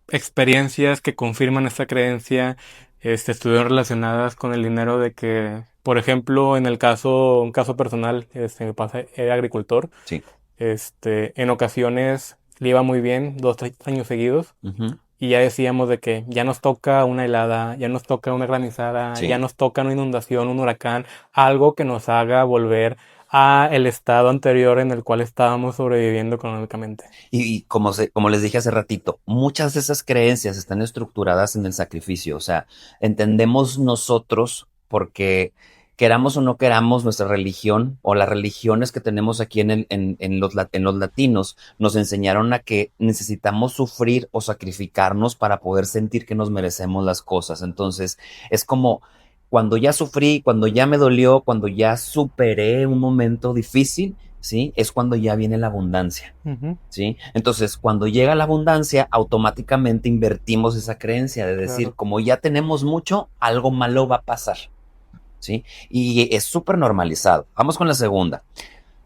experiencias que confirman esta creencia, estuvieron relacionadas con el dinero de que, por ejemplo, un caso personal, mi papá era agricultor, Sí, en ocasiones le iba muy bien, 2, 3 años seguidos, ujú, y ya decíamos de que ya nos toca una helada, ya nos toca una granizada, ya sí. nos toca una inundación, un huracán, algo que nos haga volver a el estado anterior en el cual estábamos sobreviviendo económicamente. Y como les dije hace ratito, muchas de esas creencias están estructuradas en el sacrificio. O sea, entendemos nosotros porque queramos o no queramos nuestra religión o las religiones que tenemos aquí en los latinos nos enseñaron a que necesitamos sufrir o sacrificarnos para poder sentir que nos merecemos las cosas. Entonces, es como cuando ya sufrí, cuando ya me dolió, cuando ya superé un momento difícil, ¿sí? Es cuando ya viene la abundancia. Ujú. ¿Sí? Entonces, cuando llega la abundancia, automáticamente invertimos esa creencia de decir, Claro. como ya tenemos mucho, algo malo va a pasar, ¿sí? Y es súper normalizado. Vamos con la segunda,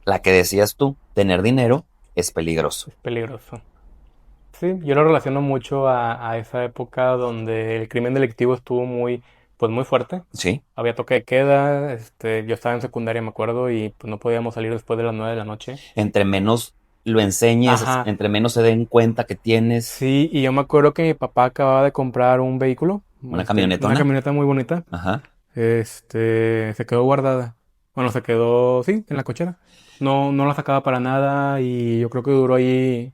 la que decías tú, tener dinero es peligroso, Es peligroso. Sí, yo lo relaciono mucho a esa época donde el crimen delictivo estuvo pues muy fuerte. ¿sí? Había toque de queda, yo estaba en secundaria, me acuerdo, y pues no podíamos salir después de las 9 de la noche. Entre menos lo enseñes, Ajá. entre menos se den cuenta que tienes Sí, y yo me acuerdo que mi papá acababa de comprar un vehículo, una una camionetona. camioneta muy bonita. Ajá. Se quedó guardada. Bueno, se quedó, sí, en la cochera. No la sacaba para nada y yo creo que duró ahí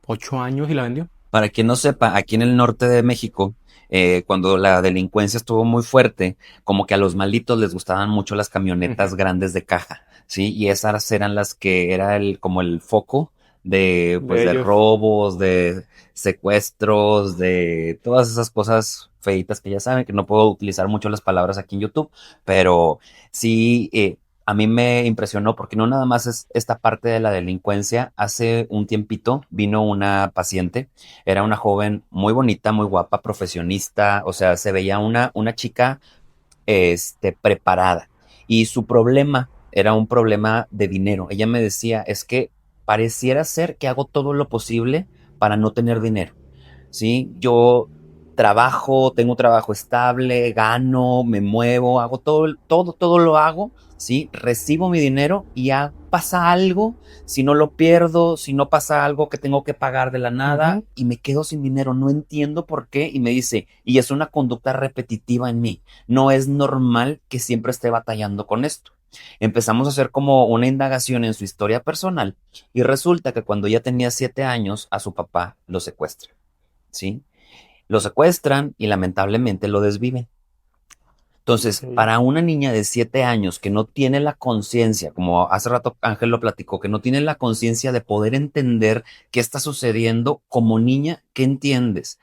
8 años y la vendió. Para quien no sepa, aquí en el norte de México, cuando la delincuencia estuvo muy fuerte, como que a los malitos les gustaban mucho las Ujú. camionetas grandes de caja, ¿sí? Y esas eran las que era como el foco de, pues, De de ellos. robos, de secuestros, de todas esas cosas feitas que ya saben, que no puedo utilizar mucho las palabras aquí en YouTube, pero sí, a mí me impresionó porque no nada más es esta parte de la delincuencia. Hace un tiempito vino una paciente, era una joven muy bonita, muy guapa, profesionista, o sea, se veía una chica, preparada. Y su problema era un problema de dinero. Ella me decía, es que pareciera ser que hago todo lo posible para no tener dinero. ¿Sí? Yo trabajo, tengo un trabajo estable, gano, me muevo, hago todo lo hago, ¿sí? Recibo mi dinero y ya pasa algo, si no lo pierdo, si no pasa algo que tengo que pagar de la nada Ujú. y me quedo sin dinero, no entiendo por qué y me dice, y es una conducta repetitiva en mí, no es normal que siempre esté batallando con esto. Empezamos a hacer como una indagación en su historia personal y resulta que cuando ella tenía 7 años a su papá lo secuestra. ¿Sí? Lo secuestran y lamentablemente lo desviven. Entonces, Ok. para una niña de 7 años que no tiene la conciencia, como hace rato Ángel lo platicó, que no tiene la conciencia de poder entender qué está sucediendo como niña, ¿qué entiendes?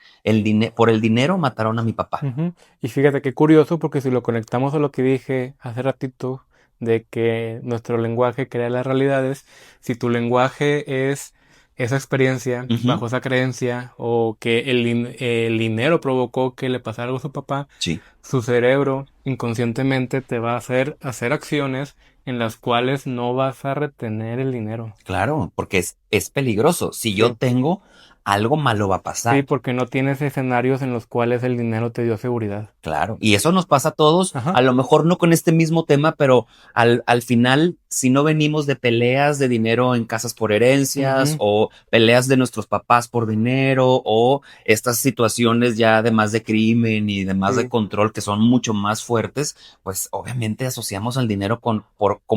Por el dinero mataron a mi papá. Ujú. Y fíjate qué curioso, porque si lo conectamos a lo que dije hace ratito, de que nuestro lenguaje crea las realidades, si tu lenguaje es esa experiencia, Ujú. bajo esa creencia, o que el dinero provocó que le pasara algo a su papá, Sí, su cerebro inconscientemente te va a hacer acciones en las cuales no vas a retener el dinero. claro, porque es peligroso. Si yo Sí. tengo, algo malo va a Sí, pasar. porque no tienes escenarios en los cuales el dinero te dio seguridad. Claro, y eso nos pasa a todos, Ajá. a lo mejor no con este mismo tema, pero al final, si no venimos de peleas de dinero en casas por herencias Ujú. o peleas de nuestros papás por dinero o estas situaciones ya de más de crimen y de más de Sí. control que son mucho más fuertes, pues obviamente asociamos al dinero con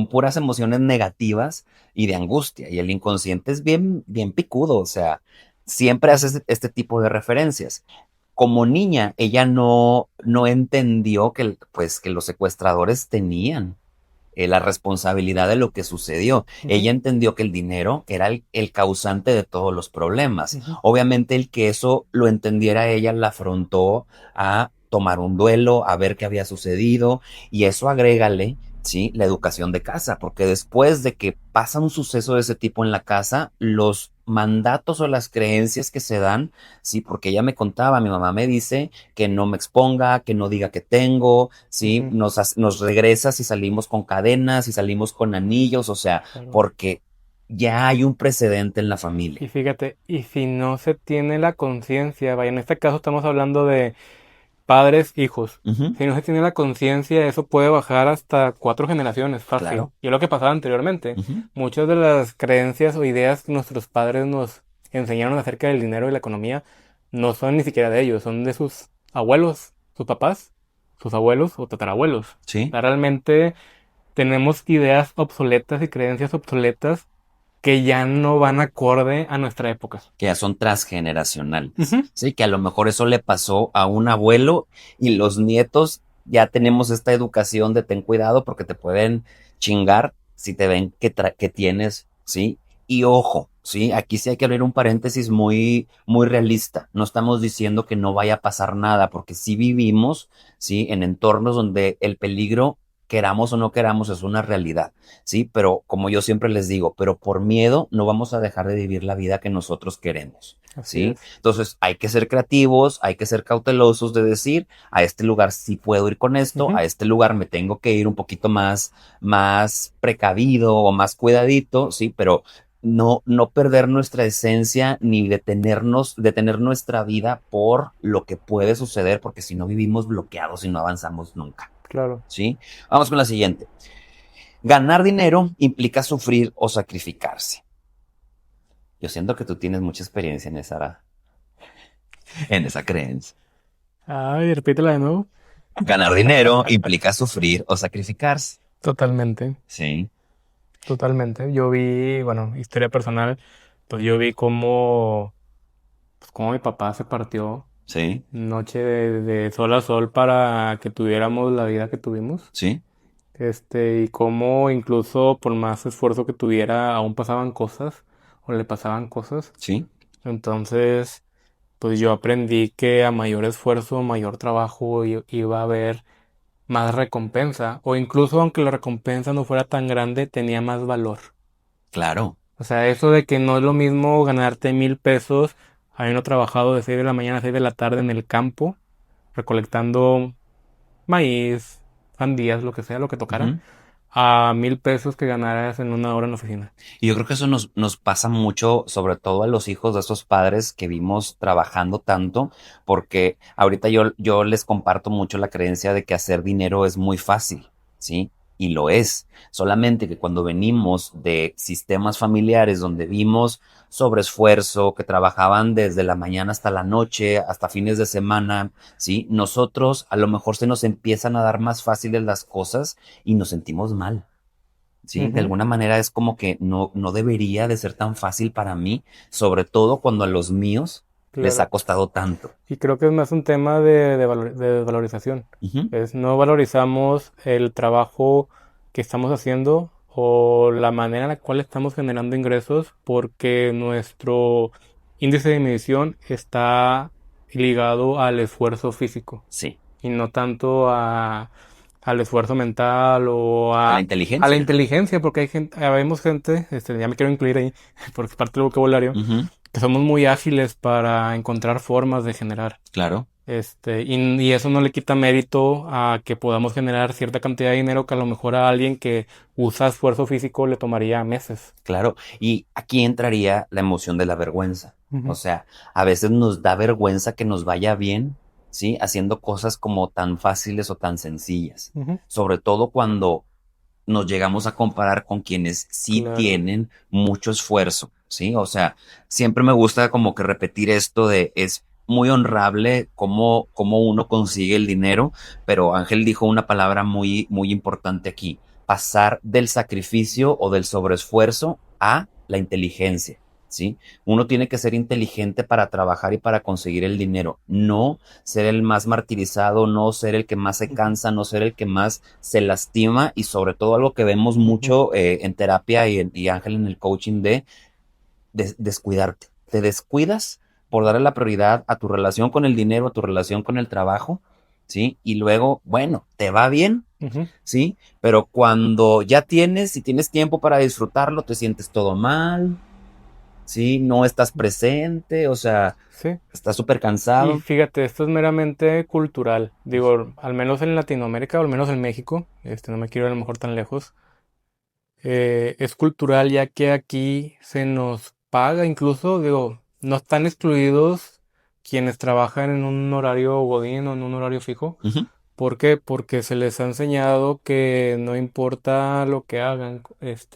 puras emociones negativas y de angustia. Y el inconsciente es bien, bien picudo, o sea, siempre hace este tipo de referencias. Como niña, ella no entendió pues, que los secuestradores tenían la responsabilidad de lo que sucedió. Ujú. Ella entendió que el dinero era el causante de todos los problemas. Ujú. Obviamente el que eso lo entendiera ella la afrontó a tomar un duelo, a ver qué había sucedido y eso agrégale, ¿sí? La educación de casa, porque después de que pasa un suceso de ese tipo en la casa, los mandatos o las creencias que se dan, sí, porque ella me contaba, mi mamá me dice que no me exponga, que no diga que tengo, ¿sí? Ujú. Nos regresa si salimos con cadenas, si salimos con anillos, o sea, Claro. porque ya hay un precedente en la familia. Y fíjate, y si no se tiene la conciencia, vaya, en este caso estamos hablando de padres, hijos. Ujú. Si no se tiene la conciencia, eso puede bajar hasta 4 generaciones, fácil. Claro. Y es lo que pasaba anteriormente. Ujú. Muchas de las creencias o ideas que nuestros padres nos enseñaron acerca del dinero y la economía no son ni siquiera de ellos, son de sus abuelos, sus papás, sus abuelos o tatarabuelos. O Sí, sea, realmente tenemos ideas obsoletas y creencias obsoletas que ya no van acorde a nuestra época. que ya son transgeneracionales. Ujú. Sí, que a lo mejor eso le pasó a un abuelo y los nietos ya tenemos esta educación de ten cuidado porque te pueden chingar si te ven que tienes, ¿sí? Y ojo, ¿sí? Aquí sí hay que abrir un paréntesis muy, muy realista. No estamos diciendo que no vaya a pasar nada, porque sí vivimos, ¿sí? En entornos donde el peligro, queramos o no queramos, es una realidad. Sí, pero como yo siempre les digo, pero por miedo no vamos a dejar de vivir la vida que nosotros queremos. Así ¿Sí? es. Entonces hay que ser creativos, hay que ser cautelosos de decir, a este lugar sí puedo ir con esto, Ujú. a este lugar me tengo que ir un poquito más precavido o más cuidadito, sí, pero no perder nuestra esencia ni detener nuestra vida por lo que puede suceder, porque si no vivimos bloqueados y no avanzamos nunca. Claro. ¿Sí? Vamos con la siguiente. Ganar dinero implica sufrir o sacrificarse. Yo siento que tú tienes mucha experiencia en esa creencia. Ay, repítela de nuevo. Ganar dinero implica sufrir o sacrificarse. Totalmente, Sí, totalmente. Yo vi, bueno, historia personal, pues yo vi cómo mi papá se partió sí, noche de sol a sol para que tuviéramos la vida que tuvimos. sí, Y cómo incluso por más esfuerzo que tuviera, aún pasaban cosas, o le pasaban cosas. sí. Entonces, pues yo aprendí que a mayor esfuerzo, mayor trabajo, iba a haber más recompensa, o incluso aunque la recompensa no fuera tan grande, tenía más valor. Claro. O sea, eso de que no es lo mismo ganarte 1,000 pesos habiendo trabajado de 6 de la mañana a 6 de la tarde en el campo, recolectando maíz, sandías, lo que sea, lo que tocara, Ujú. a 1,000 pesos que ganaras en una hora en la oficina. Y yo creo que eso nos pasa mucho, sobre todo a los hijos de esos padres que vimos trabajando tanto, porque ahorita yo les comparto mucho la creencia de que hacer dinero es muy fácil, ¿sí? Y lo es. Solamente que cuando venimos de sistemas familiares donde vimos sobreesfuerzo, que trabajaban desde la mañana hasta la noche, hasta fines de semana, ¿sí? Nosotros a lo mejor se nos empiezan a dar más fáciles las cosas y nos sentimos mal. Sí, de Ujú, alguna manera es como que no debería de ser tan fácil para mí, sobre todo cuando a los míos les ha claro. costado tanto. Y creo que es más un tema de valorización. Ujú. Es no valorizamos el trabajo que estamos haciendo o la manera en la cual estamos generando ingresos porque nuestro índice de medición está ligado al esfuerzo físico Sí, y no tanto al esfuerzo mental o a la a la inteligencia. inteligencia, porque habemos gente, ya me quiero incluir ahí, porque es parte del vocabulario, Ujú. que somos muy ágiles para encontrar formas de generar. Claro, Y eso no le quita mérito a que podamos generar cierta cantidad de dinero que a lo mejor a alguien que usa esfuerzo físico le tomaría meses. claro. Y aquí entraría la emoción de la vergüenza. O Ujú, sea, a veces nos da vergüenza que nos vaya bien, ¿sí? Haciendo cosas como tan fáciles o tan sencillas. ujú, Sobre todo cuando nos llegamos a comparar con quienes sí claro. tienen mucho esfuerzo, ¿sí? O sea, siempre me gusta como que repetir esto de es muy honrable cómo uno consigue el dinero, pero Ángel dijo una palabra muy importante aquí, pasar del sacrificio o del sobreesfuerzo a la inteligencia. ¿Sí? Uno tiene que ser inteligente para trabajar y para conseguir el dinero, no ser el más martirizado, no ser el que más se Ujú, cansa, no ser el que más se lastima y sobre todo algo que vemos ujú, mucho en terapia y Ángel en el coaching de descuidarte. Te descuidas por darle la prioridad a tu relación con el dinero, a tu relación con el trabajo, ¿sí? Y luego, bueno, te va bien, ujú. ¿sí? Pero cuando ya tienes y tienes tiempo para disfrutarlo, te sientes todo mal, ¿sí? No estás presente, o sea, Sí. estás súper Y cansado. fíjate, esto es meramente cultural. Digo, al menos en Latinoamérica o al menos en México, no me quiero ir a lo mejor tan lejos. Es cultural ya que aquí se nos paga incluso, digo, no están excluidos quienes trabajan en un horario godín o en un horario fijo. Ujú. ¿Por qué? Porque se les ha enseñado que no importa lo que hagan,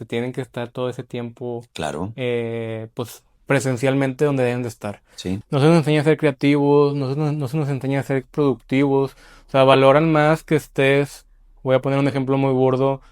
tienen que estar todo ese tiempo, Claro, pues, presencialmente donde deben de estar. sí. No se nos enseña a ser creativos, no se nos enseña a ser productivos, o sea, valoran más que estés, voy a poner un ejemplo muy burdo,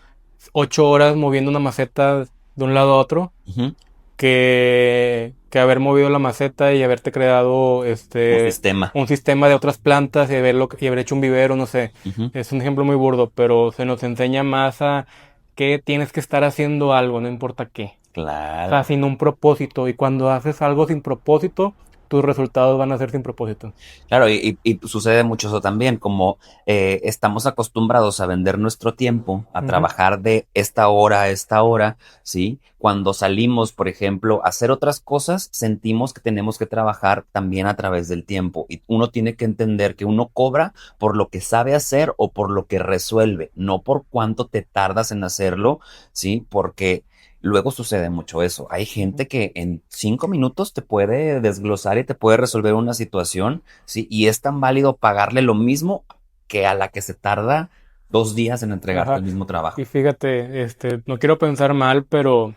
8 horas moviendo una maceta de un lado a otro, Ujú. que haber movido la maceta y haberte creado Un sistema. un sistema de otras plantas y haber hecho un vivero, no sé. Ujú. Es un ejemplo muy burdo, pero se nos enseña más a que tienes que estar haciendo algo, no importa qué. O Claro. sea, sin un propósito. Y cuando haces algo sin propósito, tus resultados van a ser sin propósito. Claro, y sucede mucho eso también, como estamos acostumbrados a vender nuestro tiempo, a Ujú, trabajar de esta hora a esta hora, ¿sí? Cuando salimos, por ejemplo, a hacer otras cosas, sentimos que tenemos que trabajar también a través del tiempo. Y uno tiene que entender que uno cobra por lo que sabe hacer o por lo que resuelve, no por cuánto te tardas en hacerlo, ¿sí? Porque luego sucede mucho eso. Hay ujú. gente que en 5 minutos te puede desglosar y te puede resolver una situación. Sí, y es tan válido pagarle lo mismo que a la que se tarda 2 días en entregarte Ajá. el mismo trabajo. Y fíjate, no quiero pensar mal, pero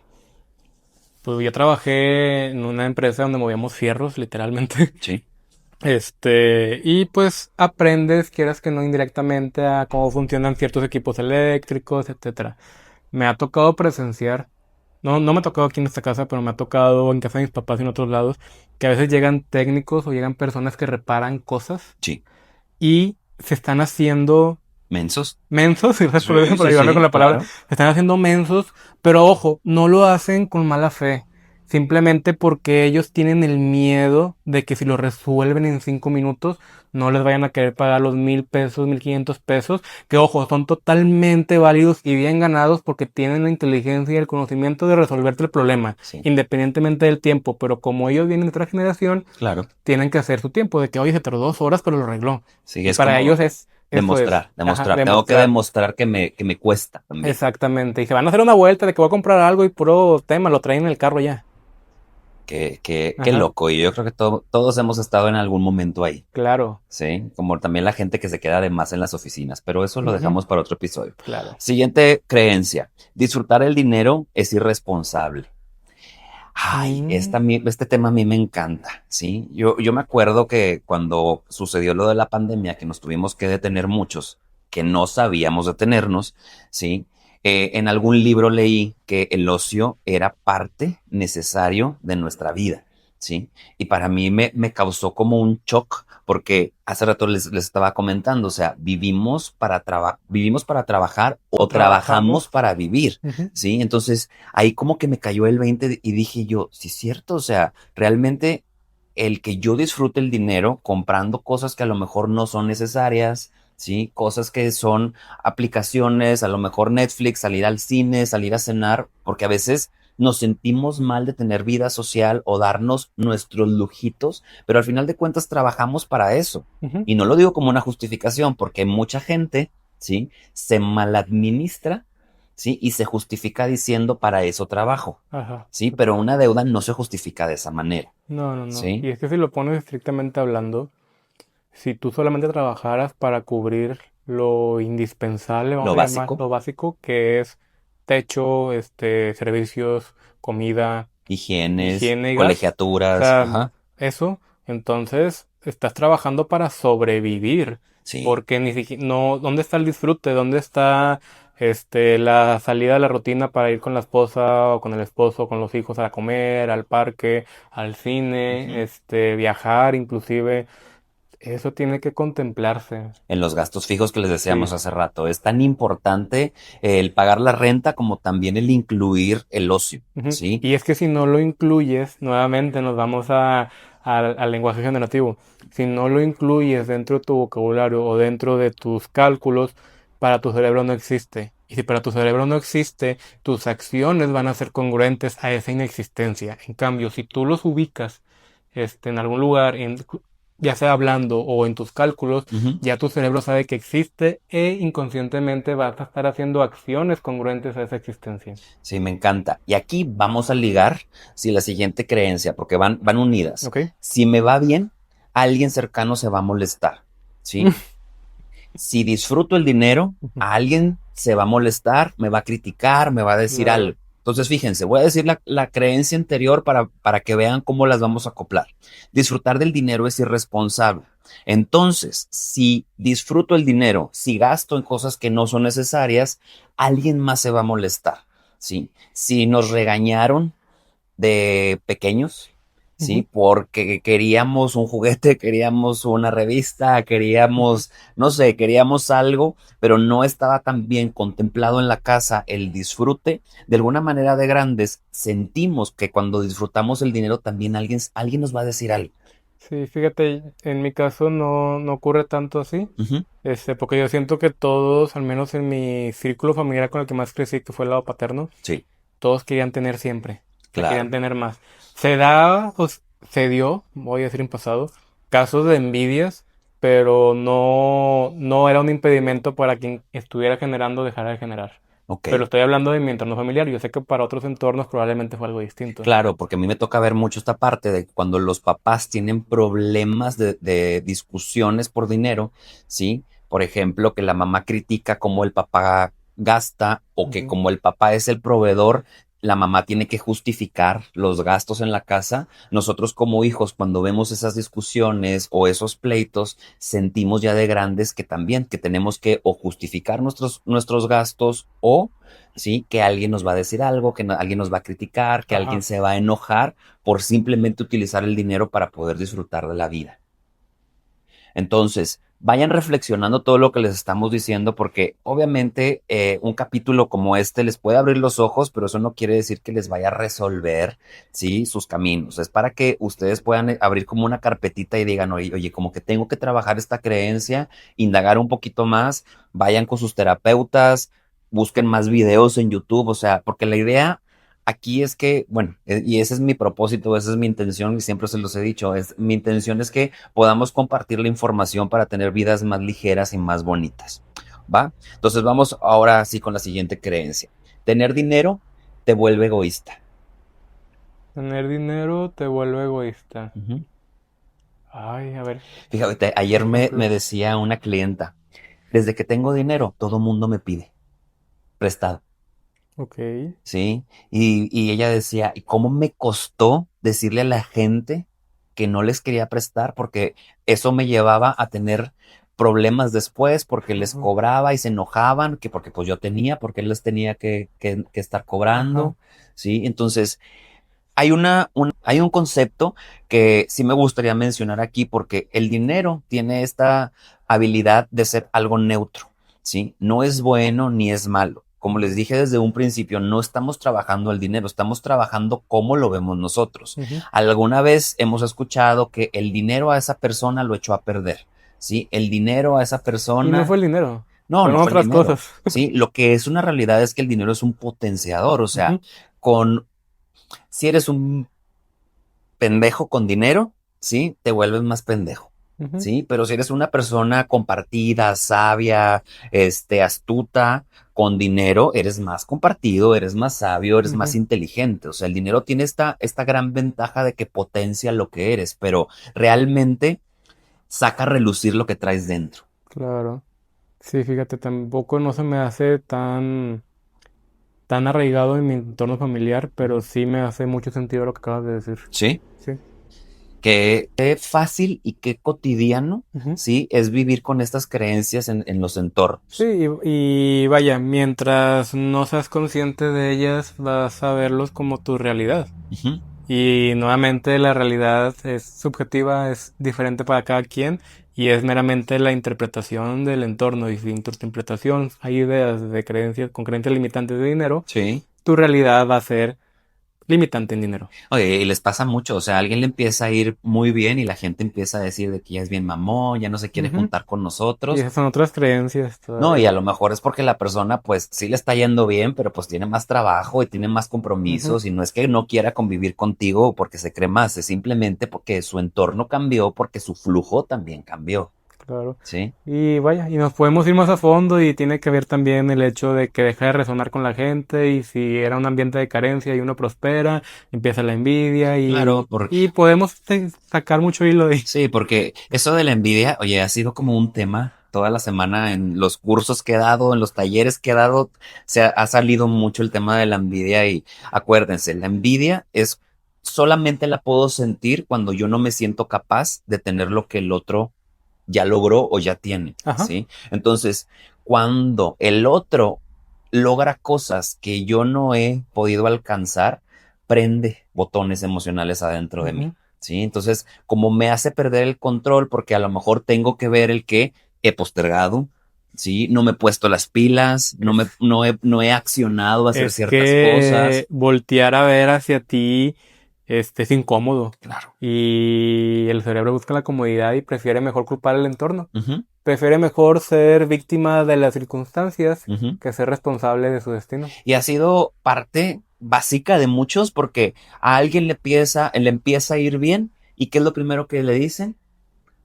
Pues yo trabajé en una empresa donde movíamos fierros, literalmente. Sí. Y pues aprendes, quieras que no, indirectamente a cómo funcionan ciertos equipos eléctricos, etcétera. Me ha tocado presenciar, no me ha tocado aquí en esta casa, pero me ha tocado en casa de mis papás y en otros lados, que a veces llegan técnicos o llegan personas que reparan cosas Sí. y se están haciendo Mensos. mensos, y gracias Sí, por sí, ayudarme con sí, la palabra, claro. se están haciendo mensos, pero ojo, no lo hacen con mala fe, simplemente porque ellos tienen el miedo de que si lo resuelven en 5 minutos, no les vayan a querer pagar los 1,000 pesos, 1,500 pesos, que ojo, son totalmente válidos y bien ganados porque tienen la inteligencia y el conocimiento de resolverte el problema, Sí, independientemente del tiempo, pero como ellos vienen de otra generación, claro. tienen que hacer su tiempo, de que, oye, se tardó 2 horas, pero lo arregló. Sí, Y es para como ellos eso es, demostrar, ajá, demostrar. Tengo que demostrar. demostrar que me cuesta también. Exactamente. Y se van a hacer una vuelta de que voy a comprar algo y puro tema, lo traen en el carro ya. Qué Ajá, loco. Y yo creo que todos hemos estado en algún momento ahí. claro. Sí, como también la gente que se queda de más en las oficinas, pero eso lo Ujú, dejamos para otro episodio. claro. Siguiente creencia. Disfrutar el dinero es irresponsable. Ay, Mm, este tema a mí me encanta, ¿sí? Yo me acuerdo que cuando sucedió lo de la pandemia, que nos tuvimos que detener muchos, que no sabíamos detenernos, ¿sí? En algún libro leí que el ocio era parte necesario de nuestra vida, ¿sí? Y para mí me causó como un shock, porque hace rato les estaba comentando, o sea, vivimos para trabajar o o trabajamos trabajamos. para vivir, Ujú, ¿sí? Entonces, ahí como que me cayó el 20 y dije yo, sí es cierto, o sea, realmente el que yo disfrute el dinero comprando cosas que a lo mejor no son necesarias, ¿sí? Cosas que son aplicaciones, a lo mejor Netflix, salir al cine, salir a cenar, porque a veces nos sentimos mal de tener vida social o darnos nuestros lujitos, pero al final de cuentas trabajamos para eso. ujú, Y no lo digo como una justificación, porque mucha gente, ¿sí? Se maladministra, ¿sí? Y se justifica diciendo para eso trabajo, ajá. ¿sí? Pero una deuda no se justifica de esa manera, No, no, no. ¿sí? Y es que si lo pones estrictamente hablando, si tú solamente trabajaras para cubrir lo indispensable, Lo vamos a llamar, básico, lo básico, que es techo, servicios, comida, higienes, higiene y gas, o colegiaturas, sea, ajá, eso, entonces estás trabajando para sobrevivir, sí. porque ni siquiera, no, ¿dónde está el disfrute? ¿Dónde está, la salida de la rutina para ir con la esposa o con el esposo, con los hijos a comer, al parque, al cine, Ujú. viajar inclusive? Eso tiene que contemplarse. En los gastos fijos que les decíamos Sí. hace rato. Es tan importante el pagar la renta como también el incluir el ocio, Ujú. ¿sí? Y es que si no lo incluyes, nuevamente nos vamos al lenguaje generativo. Si no lo incluyes dentro de tu vocabulario o dentro de tus cálculos, para tu cerebro no existe. Y si para tu cerebro no existe, tus acciones van a ser congruentes a esa inexistencia. En cambio, si tú los ubicas, en algún lugar, ya sea hablando o en tus cálculos, Ujú. ya tu cerebro sabe que existe e inconscientemente vas a estar haciendo acciones congruentes a esa existencia. Sí, me encanta. Y aquí vamos a ligar, sí, la siguiente creencia, porque van unidas. ¿Ok? Si me va bien, alguien cercano se va a molestar, ¿sí? Si disfruto el dinero, a alguien se va a molestar, me va a criticar, me va a decir Claro. algo. Entonces, fíjense, voy a decir la creencia anterior para que vean cómo las vamos a acoplar. Disfrutar del dinero es irresponsable. Entonces, si disfruto el dinero, si gasto en cosas que no son necesarias, alguien más se va a molestar, ¿sí? Si nos regañaron de pequeños, Ujú. ¿sí? Porque queríamos un juguete, queríamos una revista, queríamos, no sé, queríamos algo, pero no estaba tan bien contemplado en la casa el disfrute. De alguna manera de grandes, sentimos que cuando disfrutamos el dinero también alguien nos va a decir algo. Sí, fíjate, en mi caso no ocurre tanto así, Ujú. porque yo siento que todos, al menos en mi círculo familiar con el que más crecí, que fue el lado paterno, Sí, todos querían tener siempre, o sea, querían claro. tener más. Se da, se dio, voy a decir en pasado, casos de envidias, pero no era un impedimento para quien estuviera generando dejara de generar. Ok. Pero estoy hablando de mi entorno familiar, yo sé que para otros entornos probablemente fue algo distinto. Claro, porque a mí me toca ver mucho esta parte de cuando los papás tienen problemas de discusiones por dinero, ¿sí? Por ejemplo, que la mamá critica cómo el papá gasta o que Ujú. como el papá es el proveedor, la mamá tiene que justificar los gastos en la casa. Nosotros como hijos, cuando vemos esas discusiones o esos pleitos, sentimos ya de grandes que también que tenemos que o justificar nuestros gastos o sí, que alguien nos va a decir algo, que alguien nos va a criticar, que alguien Ajá. se va a enojar por simplemente utilizar el dinero para poder disfrutar de la vida. Entonces, vayan reflexionando todo lo que les estamos diciendo, porque obviamente un capítulo como este les puede abrir los ojos, pero eso no quiere decir que les vaya a resolver, ¿sí? Sus caminos. Es para que ustedes puedan abrir como una carpetita y digan, oye, oye, como que tengo que trabajar esta creencia, indagar un poquito más, vayan con sus terapeutas, busquen más videos en YouTube, o sea, porque la idea aquí es que, bueno, y ese es mi propósito, esa es mi intención y siempre se los he dicho, mi intención es que podamos compartir la información para tener vidas más ligeras y más bonitas, ¿va? Entonces vamos ahora sí con la siguiente creencia. Tener dinero te vuelve egoísta. Tener dinero te vuelve egoísta. Ujú. Ay, a ver, Fíjate, ayer me ejemplos. decía una clienta, desde que tengo dinero, todo mundo me pide prestado. Ok. Sí, y ella decía, ¿y cómo me costó decirle a la gente que no les quería prestar? Porque eso me llevaba a tener problemas después, porque les Ujú. cobraba y se enojaban, que porque pues yo tenía, porque él les tenía que estar Ajá. cobrando, ¿sí? Entonces, hay un concepto que sí me gustaría mencionar aquí, porque el dinero tiene esta habilidad de ser algo neutro, ¿sí? No es bueno ni es malo. Como les dije desde un principio, no estamos trabajando el dinero, estamos trabajando cómo lo vemos nosotros. Ujú. Alguna vez hemos escuchado que el dinero a esa persona lo echó a perder, ¿sí? El dinero a esa Y no persona, fue el dinero, no, fueron no fue el otras dinero, cosas. ¿sí? Lo que es una realidad es que el dinero es un potenciador, o sea, Ujú, con, si eres un pendejo con dinero, ¿sí? Te vuelves más pendejo. ujú, ¿Sí? Pero si eres una persona compartida, sabia, astuta, con dinero, eres más compartido, eres más sabio, eres más ujú. inteligente. O sea, el dinero tiene esta gran ventaja de que potencia lo que eres, pero realmente saca a relucir lo que traes dentro. Claro. Sí, fíjate, tampoco no se me hace tan arraigado en mi entorno familiar, pero sí me hace mucho sentido lo que acabas de decir. ¿Sí? Sí. Qué fácil y qué cotidiano, Ujú. ¿sí? Es vivir con estas creencias en los Sí, entornos. y vaya, mientras no seas consciente de ellas, vas a verlos como tu realidad. Ujú. Y nuevamente la realidad es subjetiva, es diferente para cada quien y es meramente la interpretación del entorno. Y sin tu interpretación hay ideas de creencias con creencias limitantes de dinero, Sí. tu realidad va a ser limitante en dinero. Oye, y les pasa mucho, o sea, a alguien le empieza a ir muy bien y la gente empieza a decir de que ya es bien mamón, ya no se quiere Ujú. juntar con Y nosotros. esas son otras creencias No, y a todavía. lo mejor es porque la persona pues sí le está yendo bien, pero pues tiene más trabajo y tiene más Ujú. compromisos y no es que no quiera convivir contigo porque se cree más, es simplemente porque su entorno cambió, porque su flujo también cambió, Claro. ¿sí? Y vaya, y nos podemos ir más a fondo y tiene que ver también el hecho de que deja de resonar con la gente y si era un ambiente de carencia y uno prospera, empieza la envidia Claro, y podemos sacar mucho hilo de ahí. sí, porque eso de la envidia, oye, ha sido como un tema toda la semana en los cursos que he dado, en los talleres que he dado, ha salido mucho el tema de la envidia y acuérdense, la envidia es solamente la puedo sentir cuando yo no me siento capaz de tener lo que el otro ya logró o ya tiene, Ajá. ¿sí? Entonces, cuando el otro logra cosas que yo no he podido alcanzar, prende botones emocionales adentro de mí. Ujú. ¿Sí? Entonces, como me hace perder el control, porque a lo mejor tengo que ver el que he postergado, ¿sí? No me he puesto las pilas, Es, no he accionado a hacer es ciertas cosas. que voltear a ver hacia ti es incómodo Claro. y el cerebro busca la comodidad y prefiere mejor culpar al entorno. Ujú, Prefiere mejor ser víctima de las circunstancias ujú. que ser responsable de su destino. Y ha sido parte básica de muchos porque a alguien le empieza a ir bien y ¿qué es lo primero que le dicen?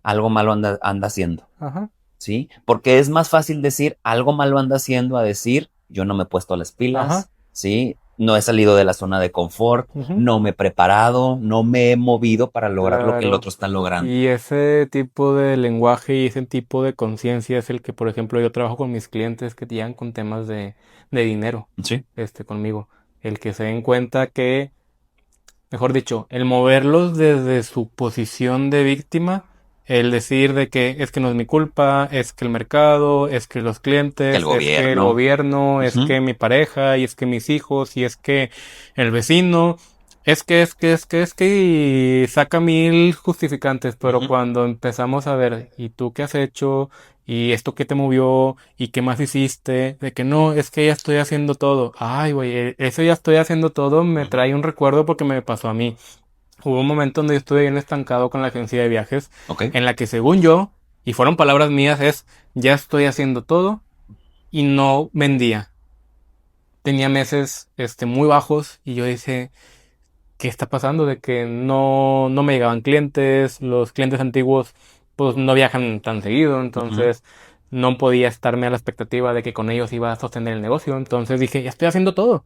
Algo malo anda haciendo. Ajá, ¿Sí? Porque es más fácil decir algo malo anda haciendo a decir yo no me he puesto las ajá, pilas, ¿sí? No he salido de la zona de confort, ujú, no me he preparado, no me he movido para lograr lo que el claro. otro está logrando. Y ese tipo de lenguaje y ese tipo de conciencia es el que, por ejemplo, yo trabajo con mis clientes que llegan con temas de dinero, Sí. conmigo. el que se den cuenta que, mejor dicho, el moverlos desde su posición de víctima, el decir de que es que no es mi culpa, es que el mercado, es que los Que el clientes, es que el gobierno. gobierno, es Ujú, que mi pareja, y es que mis hijos, y es que el vecino, y saca mil justificantes, pero ujú. cuando empezamos a ver, ¿y tú qué has hecho? ¿Y esto qué te movió? ¿Y qué más hiciste? De que no, es que ya estoy haciendo todo. Ay, güey, eso ya estoy haciendo todo me Ujú. trae un recuerdo porque me pasó a mí. Hubo un momento donde yo estuve bien estancado con la agencia de viajes, Ok, en la que según yo, y fueron palabras mías, es, ya estoy haciendo todo y no vendía. Tenía meses, muy bajos y yo dije, ¿qué está pasando? De que no me llegaban clientes, los clientes antiguos pues no viajan tan seguido, ujú, entonces no podía estarme a la expectativa de que con ellos iba a sostener el negocio. Entonces dije, ya estoy haciendo todo.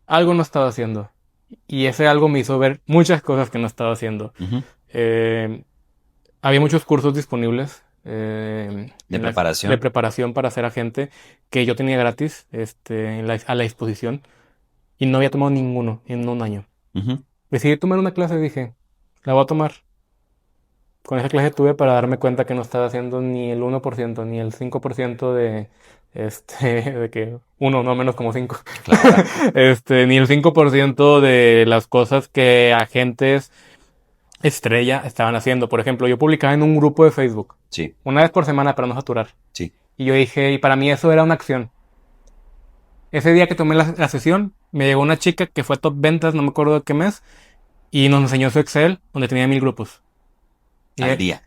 Algo no estaba haciendo. Y ese algo me hizo ver muchas cosas que no estaba haciendo. ujú. Eh, Había muchos cursos disponibles De de preparación. preparación para ser agente que yo tenía gratis a la disposición y no había tomado ninguno en un año. Ujú. Decidí tomar una clase y dije, la voy a tomar. Con esa clase tuve para darme cuenta que no estaba haciendo ni el 1% ni el 5% de que uno, no menos como 5. Claro, Ni el 5% de las cosas que agentes estrella estaban haciendo. Por ejemplo, yo publicaba en un grupo de Facebook sí, una vez por semana para no saturar. sí. Y yo dije, y para mí eso era una acción. Ese día que tomé la sesión, me llegó una chica que fue top ventas, no me acuerdo de qué mes, y nos enseñó su Excel, donde tenía 1000 grupos. Y, Al día.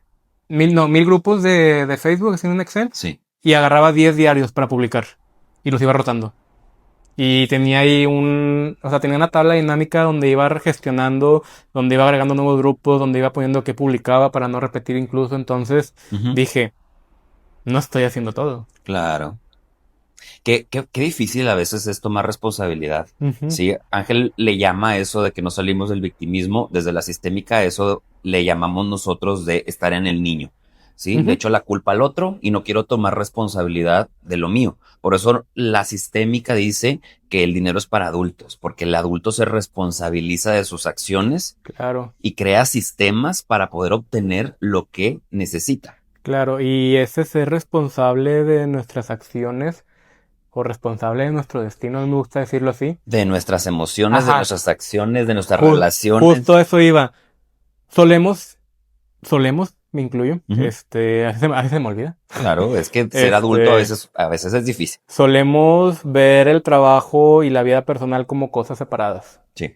no, 1000 grupos de Facebook haciendo un Excel, Sí. y agarraba 10 diarios para publicar. Y los iba rotando. Y tenía ahí o sea, tenía una tabla dinámica donde iba gestionando, donde iba agregando nuevos grupos, donde iba poniendo qué publicaba para no repetir incluso. Entonces Ujú. dije, no estoy haciendo todo. Claro. Qué difícil a veces es tomar responsabilidad. Ujú, Sí, Ángel le llama a eso de que no salimos del victimismo, desde la sistémica, eso le llamamos nosotros de estar en el niño. Sí, le ujú. echo la culpa al otro y no quiero tomar responsabilidad de lo mío. Por eso la sistémica dice que el dinero es para adultos, porque el adulto se responsabiliza de sus acciones Claro, y crea sistemas para poder obtener lo que necesita. claro. Y ese ser responsable de nuestras acciones o responsable de nuestro destino, a mí me gusta decirlo así. De nuestras emociones, de Ajá, nuestras acciones, de nuestras relaciones. justo a eso iba. Solemos, me incluyo, Ujú. a veces se me olvida. Claro, es que ser adulto Este, a veces es difícil. Solemos ver el trabajo y la vida personal como cosas separadas. Sí.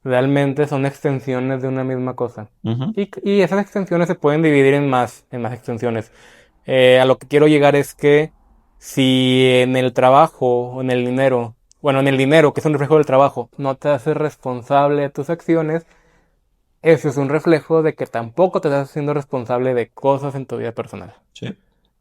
Realmente son extensiones de una misma cosa. Ujú. Y esas extensiones se pueden dividir en más extensiones. A lo que quiero llegar es que si en el trabajo o en el dinero, bueno, en el dinero, que es un reflejo del trabajo, no te haces responsable de tus acciones, eso es un reflejo de que tampoco te estás haciendo responsable de cosas en tu vida personal. Sí,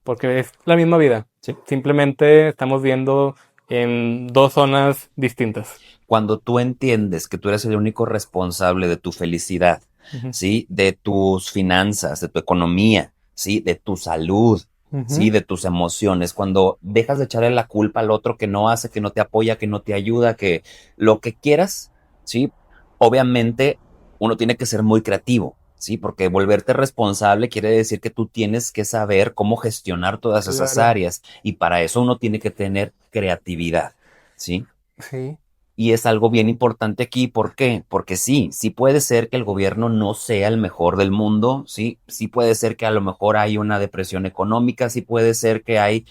Porque es la misma vida. sí. Simplemente estamos viendo en dos zonas distintas. Cuando tú entiendes que tú eres el único responsable de tu felicidad, Ujú, ¿sí? De tus finanzas, de tu economía, ¿sí? De tu salud, ¿sí? ujú, De tus emociones, cuando dejas de echarle la culpa al otro que no hace, que no te apoya, que no te ayuda, que lo que quieras, ¿sí? Obviamente uno tiene que ser muy creativo, ¿sí? Porque volverte responsable quiere decir que tú tienes que saber cómo gestionar todas esas claro, áreas y para eso uno tiene que tener creatividad, ¿sí? sí, Y es algo bien importante aquí. ¿Por qué? Porque sí, sí puede ser que el gobierno no sea el mejor del mundo, sí, sí puede ser que a lo mejor hay una depresión económica, sí puede ser que hay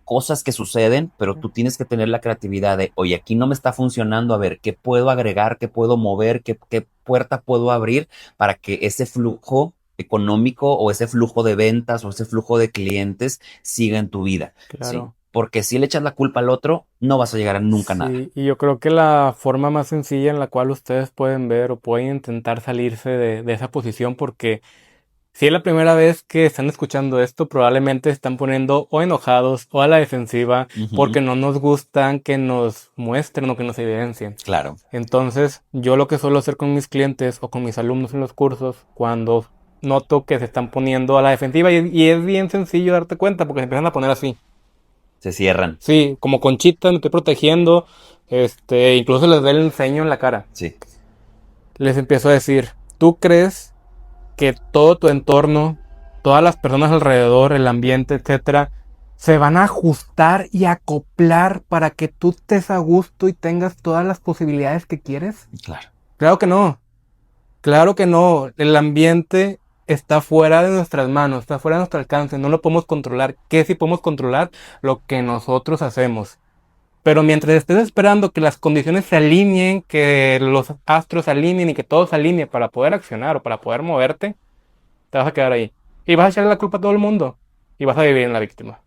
cosas que suceden, pero tú tienes que tener la creatividad de, oye, aquí no me está funcionando, a ver, ¿qué puedo agregar? ¿Qué puedo mover? ¿Qué puerta puedo abrir para que ese flujo económico o ese flujo de ventas o ese flujo de clientes siga en tu vida? ¿Sí? claro. Porque si le echas la culpa al otro, no vas a llegar a nunca a nada. Sí, y yo creo que la forma más sencilla en la cual ustedes pueden ver o pueden intentar salirse de esa posición, porque si es la primera vez que están escuchando esto, probablemente se están poniendo o enojados o a la defensiva Ujú. porque no nos gustan que nos muestren o que nos evidencien. Claro, Entonces, yo lo que suelo hacer con mis clientes o con mis alumnos en los cursos, cuando noto que se están poniendo a la defensiva, y es bien sencillo darte cuenta porque se empiezan a poner así. se cierran. Sí, como conchita, me estoy protegiendo, Incluso les ve el enseño en la cara. Sí, Les empiezo a decir, ¿tú crees que todo tu entorno, todas las personas alrededor, el ambiente, etcétera, se van a ajustar y acoplar para que tú estés a gusto y tengas todas las posibilidades que quieres? claro. Claro que no. Claro que no. El ambiente está fuera de nuestras manos, está fuera de nuestro alcance. No lo podemos controlar. ¿Qué sí podemos controlar? Lo que nosotros hacemos. Pero mientras estés esperando que las condiciones se alineen, que los astros se alineen y que todo se alinee para poder accionar o para poder moverte, te vas a quedar ahí. Y vas a echarle la culpa a todo el mundo. Y vas a vivir en la víctima.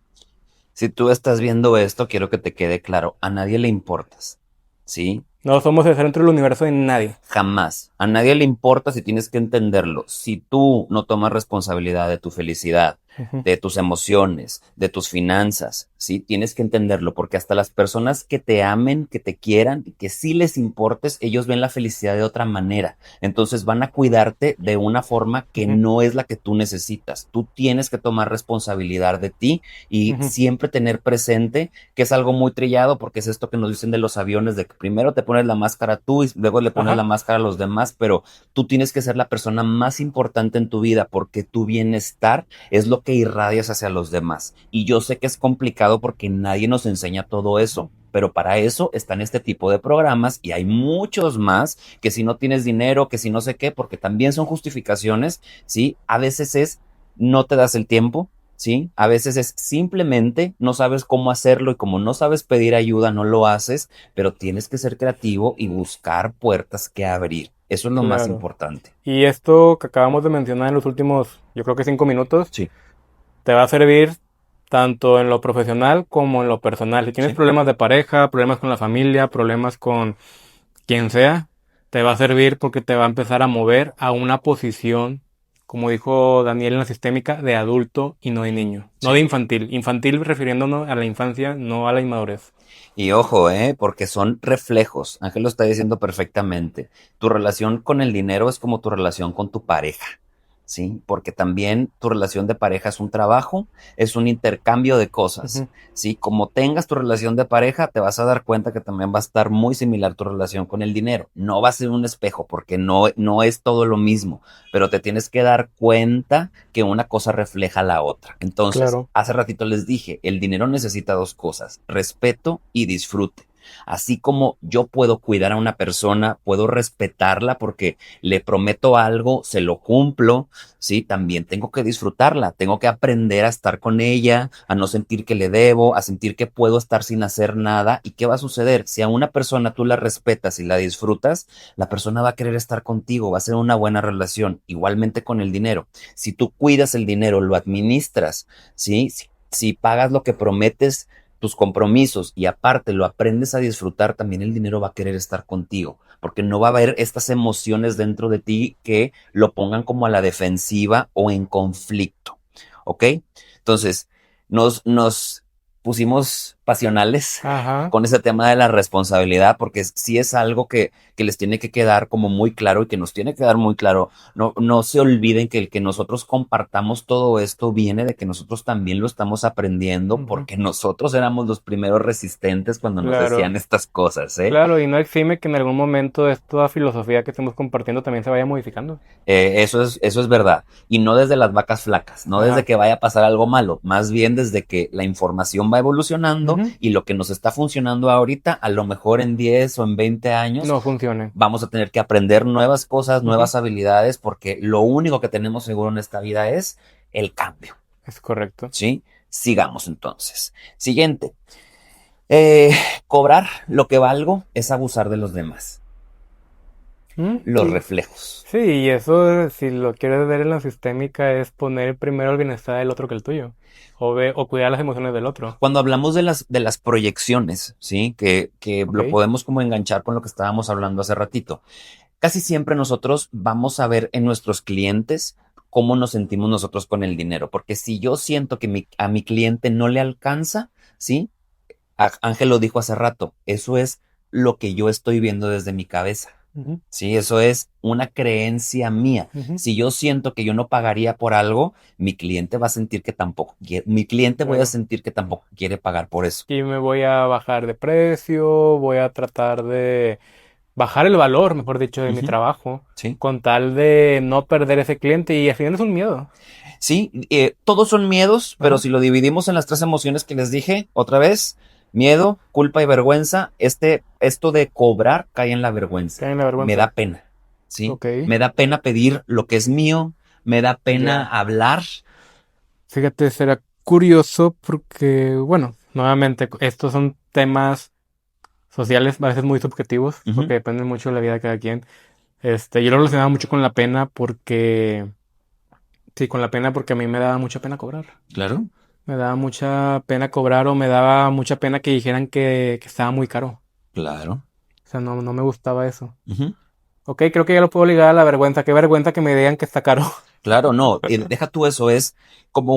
Si tú estás viendo esto, quiero que te quede claro, a nadie le importas, ¿sí? No somos el centro del universo de nadie. Jamás. A nadie le importa si tienes que entenderlo. Si tú no tomas responsabilidad de tu felicidad, Ujú. de tus emociones, de tus finanzas, ¿sí? Tienes que entenderlo porque hasta las personas que te amen, que te quieran, que sí les importes, ellos ven la felicidad de otra manera. Entonces van a cuidarte de una forma que Ujú. no es la que tú necesitas. Tú tienes que tomar responsabilidad de ti y Ujú. siempre tener presente que es algo muy trillado porque es esto que nos dicen de los aviones, de que primero te pones la máscara tú y luego le pones la Ajá. máscara a los demás, pero tú tienes que ser la persona más importante en tu vida porque tu bienestar es lo que irradias hacia los demás. Y yo sé que es complicado porque nadie nos enseña todo eso. Pero para eso están este tipo de programas y hay muchos más que si no tienes dinero, que si no sé qué, porque también son justificaciones, ¿sí? A veces es no te das el tiempo, ¿sí? A veces es simplemente no sabes cómo hacerlo y como no sabes pedir ayuda, no lo haces, pero tienes que ser creativo y buscar puertas que abrir. Eso es lo más Claro. importante. Y esto que acabamos de mencionar en los últimos, yo creo que 5 minutos, Sí, te va a servir tanto en lo profesional como en lo personal. Si tienes sí. problemas de pareja, problemas con la familia, problemas con quien sea, te va a servir porque te va a empezar a mover a una posición, como dijo Daniel en la sistémica, de adulto y no de niño, no Sí. de infantil. Infantil refiriéndonos a la infancia, no a la inmadurez. Y ojo, porque son reflejos. Ángel lo está diciendo perfectamente. Tu relación con el dinero es como tu relación con tu pareja, ¿sí? Porque también tu relación de pareja es un trabajo, es un intercambio de cosas, Ujú. ¿sí? Como tengas tu relación de pareja, te vas a dar cuenta que también va a estar muy similar tu relación con el dinero. No va a ser un espejo porque no es todo lo mismo, pero te tienes que dar cuenta que una cosa refleja la otra. Entonces, Claro. hace ratito les dije, el dinero necesita dos cosas, respeto y disfrute. Así como yo puedo cuidar a una persona, puedo respetarla porque le prometo algo, se lo cumplo, sí, también tengo que disfrutarla, tengo que aprender a estar con ella, a no sentir que le debo, a sentir que puedo estar sin hacer nada. ¿Y qué va a suceder? Si a una persona tú la respetas y la disfrutas, la persona va a querer estar contigo, va a ser una buena relación. Igualmente con el dinero. Si tú cuidas el dinero, lo administras, ¿sí? Si pagas lo que prometes, tus compromisos y aparte lo aprendes a disfrutar, también el dinero va a querer estar contigo, porque no va a haber estas emociones dentro de ti que lo pongan como a la defensiva o en conflicto, ¿ok? Entonces, nos pusimos pasionales Ajá. con ese tema de la responsabilidad, porque sí es algo que les tiene que quedar como muy claro y que nos tiene que quedar muy claro. No se olviden que el que nosotros compartamos todo esto viene de que nosotros también lo estamos aprendiendo, Ujú. porque nosotros éramos los primeros resistentes cuando nos decían Claro. estas cosas, ¿eh? Claro, y no exime que en algún momento esta filosofía que estamos compartiendo también se vaya modificando. Eso es verdad. Y no desde las vacas flacas, no desde Ajá. que vaya a pasar algo malo, más bien desde que la información va evolucionando Ujú. y lo que nos está funcionando ahorita, a lo mejor en 10 o en 20 años, No funcione. vamos a tener que aprender nuevas cosas, Ujú. nuevas habilidades, porque lo único que tenemos seguro en esta vida es el cambio, Es correcto. ¿sí? Sigamos entonces. Siguiente. Eh, Cobrar lo que valgo es abusar de los demás. Los Sí. reflejos. Sí, y eso, si lo quieres ver en la sistémica, es poner primero el bienestar del otro que el tuyo. O cuidar las emociones del otro. Cuando hablamos de las proyecciones, ¿sí? Que lo ¿Ok? podemos como enganchar con lo que estábamos hablando hace ratito. Casi siempre nosotros vamos a ver en nuestros clientes cómo nos sentimos nosotros con el dinero. Porque si yo siento que a mi cliente no le alcanza, ¿sí? Ángel lo dijo hace rato, eso es lo que yo estoy viendo desde mi cabeza. Ujú, Sí, eso es una creencia mía. ujú, Si yo siento que yo no pagaría por algo, mi cliente va a sentir que tampoco quiere, mi cliente voy a claro. sentir que tampoco quiere pagar por eso. Y me voy a bajar de precio, voy a tratar de bajar el valor, mejor dicho, de mi Ujú, trabajo, sí. con tal de no perder ese cliente y al final es un miedo. Sí, todos son miedos, pero Ajá. si lo dividimos en las tres emociones que les dije, otra vez, miedo, culpa y vergüenza, esto de cobrar cae en la vergüenza. Cae en la Me da vergüenza. pena, ¿sí? Ok, Me da pena pedir lo que es mío, me da pena ya. hablar. Fíjate, será curioso porque, bueno, nuevamente, estos son temas sociales a veces muy subjetivos, Ujú, porque dependen mucho de la vida de cada quien. Yo lo relacionaba mucho con la pena porque, sí, con la pena porque a mí me daba mucha pena cobrar. claro, Me daba mucha pena cobrar o me daba mucha pena que dijeran que estaba muy caro. claro. O sea, no, no me gustaba eso. Ujú. Ok, creo que ya lo puedo ligar a la vergüenza. Qué vergüenza que me digan que está caro. Claro, no, deja tú eso, es como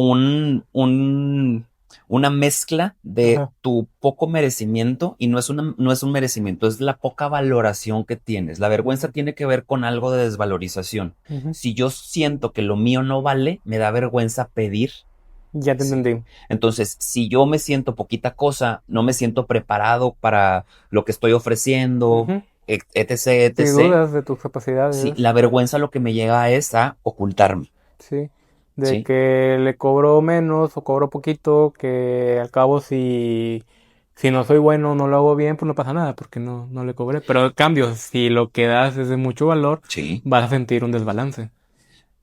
una mezcla de Ajá. tu poco merecimiento y no es un merecimiento, es la poca valoración que tienes. La vergüenza Ujú, tiene que ver con algo de desvalorización. ujú. Si yo siento que lo mío no vale, me da vergüenza pedir. Ya te Sí. entendí. Entonces, si yo me siento poquita cosa, no me siento preparado para lo que estoy ofreciendo, Ujú. etc., Si etc., dudas de tus sí, capacidades. la vergüenza lo que me llega es a ocultarme. Sí, de Sí. que le cobro menos o cobro poquito, que al cabo si no soy bueno, no lo hago bien, pues no pasa nada, porque no, no le cobré. Pero en cambio, si lo que das es de mucho valor, Sí, vas a sentir un desbalance.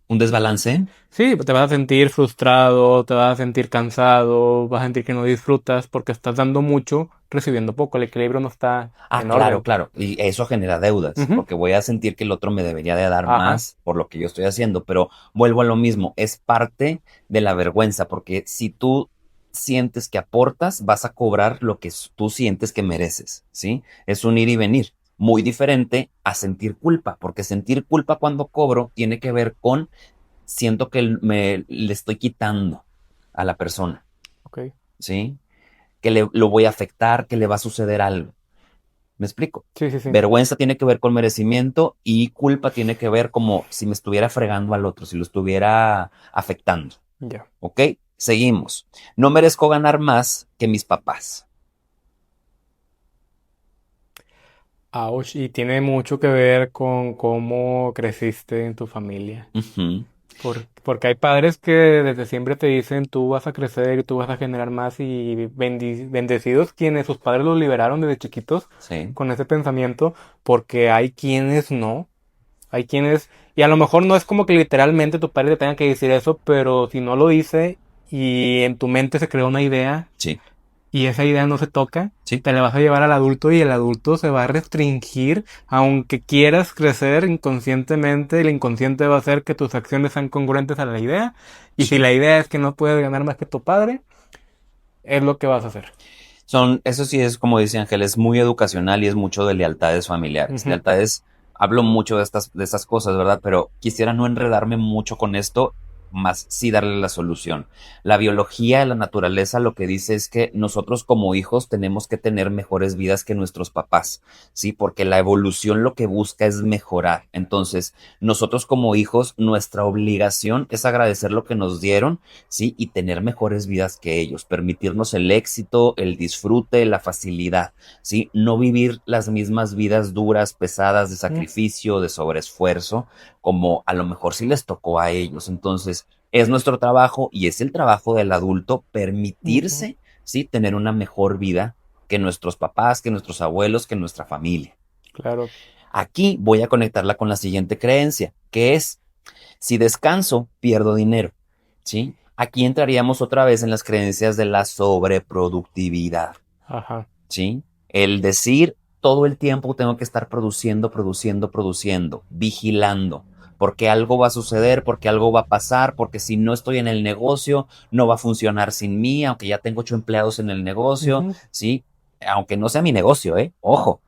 un desbalance. Sí, te vas a sentir frustrado, te vas a sentir cansado, vas a sentir que no disfrutas porque estás dando mucho, recibiendo poco. El equilibrio no está Ah, en claro, orden. claro. Y eso genera deudas, Ujú. porque voy a sentir que el otro me debería de dar Ajá. más por lo que yo estoy haciendo, pero vuelvo a lo mismo, es parte de la vergüenza, porque si tú sientes que aportas, vas a cobrar lo que tú sientes que mereces, ¿sí? Es un ir y venir. Muy diferente a sentir culpa, porque sentir culpa cuando cobro tiene que ver con siento que me le estoy quitando a la persona, Ok. ¿sí? Que lo voy a afectar, que le va a suceder algo. ¿Me explico? Sí, sí, sí. Vergüenza tiene que ver con merecimiento y culpa tiene que ver como si me estuviera fregando al otro, si lo estuviera afectando. Ya. ¿Ok? Seguimos. No merezco ganar más que mis papás. Ouch, y tiene mucho que ver con cómo creciste en tu familia. Ujú, Porque hay padres que desde siempre te dicen tú vas a crecer y tú vas a generar más y bendecidos quienes sus padres los liberaron desde chiquitos sí, con ese pensamiento, porque hay quienes no, hay quienes, y a lo mejor no es como que literalmente tu padre te tenga que decir eso, pero si no lo dice y en tu mente se creó una idea sí, y esa idea no se toca, sí. te la vas a llevar al adulto y el adulto se va a restringir, aunque quieras crecer inconscientemente, el inconsciente va a hacer que tus acciones sean congruentes a la idea, y si Sí. la idea es que no puedes ganar más que tu padre, es lo que vas a hacer. Eso sí es, como dice Ángel, es muy educacional y es mucho de lealtades familiares. Ujú, Lealtades, hablo mucho de estas cosas, ¿verdad? Pero quisiera no enredarme mucho con esto, más sí darle la solución. La biología, la naturaleza, lo que dice es que nosotros como hijos tenemos que tener mejores vidas que nuestros papás, ¿sí? Porque la evolución lo que busca es mejorar. Entonces, nosotros como hijos, nuestra obligación es agradecer lo que nos dieron, ¿sí? Y tener mejores vidas que ellos, permitirnos el éxito, el disfrute, la facilidad, ¿sí? No vivir las mismas vidas duras, pesadas, de ujú, sacrificio, de sobreesfuerzo, como a lo mejor sí les tocó a ellos. Entonces, es nuestro trabajo y es el trabajo del adulto ujú. permitirse, ¿sí? Tener una mejor vida que nuestros papás, que nuestros abuelos, que nuestra familia. Claro. Aquí voy a conectarla con la siguiente creencia, que es si descanso, pierdo dinero. ¿Sí? Aquí entraríamos otra vez en las creencias de la sobreproductividad. Ajá. ¿Sí? El decir todo el tiempo tengo que estar produciendo, produciendo, produciendo, vigilando, porque algo va a suceder, porque algo va a pasar, porque si no estoy en el negocio, no va a funcionar sin mí, aunque ya tengo 8 empleados en el negocio, Ujú. ¿sí? Aunque no sea mi negocio, ¿eh? Ojo,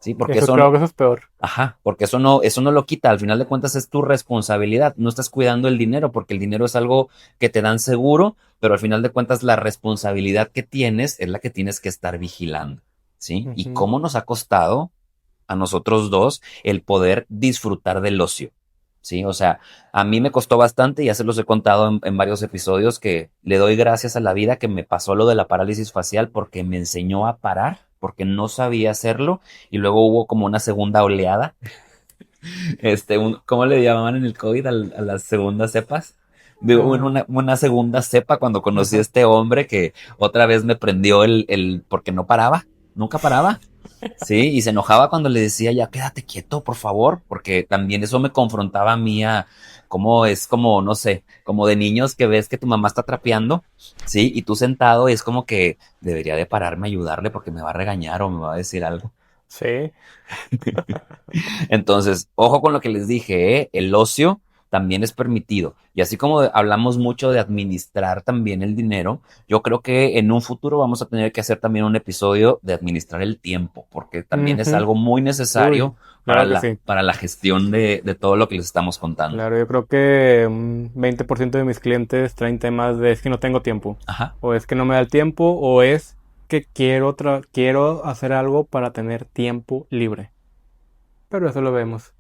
¿sí? Porque Eso eso creo no, que eso es peor. ajá, porque eso no lo quita, al final de cuentas es tu responsabilidad, no estás cuidando el dinero, porque el dinero es algo que te dan seguro, pero al final de cuentas la responsabilidad que tienes es la que tienes que estar vigilando, ¿sí? Y Ujú. cómo nos ha costado a nosotros dos, el poder disfrutar del ocio. Sí, o sea, a mí me costó bastante, ya se los he contado en varios episodios, que le doy gracias a la vida que me pasó lo de la parálisis facial porque me enseñó a parar, porque no sabía hacerlo, y luego hubo como una segunda oleada, ¿cómo le llamaban en el COVID a las segundas cepas? Una segunda cepa cuando conocí a Ajá. este hombre que otra vez me prendió porque no paraba, nunca paraba. Sí, y se enojaba cuando le decía, ya quédate quieto, por favor, porque también eso me confrontaba a mí a cómo es como, no sé, como de niños que ves que tu mamá está trapeando, sí, y tú sentado y es como que debería de pararme a ayudarle porque me va a regañar o me va a decir algo. Sí. Entonces, ojo con lo que les dije, ¿eh? El ocio también es permitido. Y así como hablamos mucho de administrar también el dinero, yo creo que en un futuro vamos a tener que hacer también un episodio de administrar el tiempo, porque también es Ujú. algo muy Uy, necesario claro que sí. para la gestión de todo lo que les estamos contando. Claro, yo creo que un 20% de mis clientes traen temas de es que no tengo tiempo, Ajá. o es que no me da el tiempo, o es que quiero hacer algo para tener tiempo libre. Pero eso lo vemos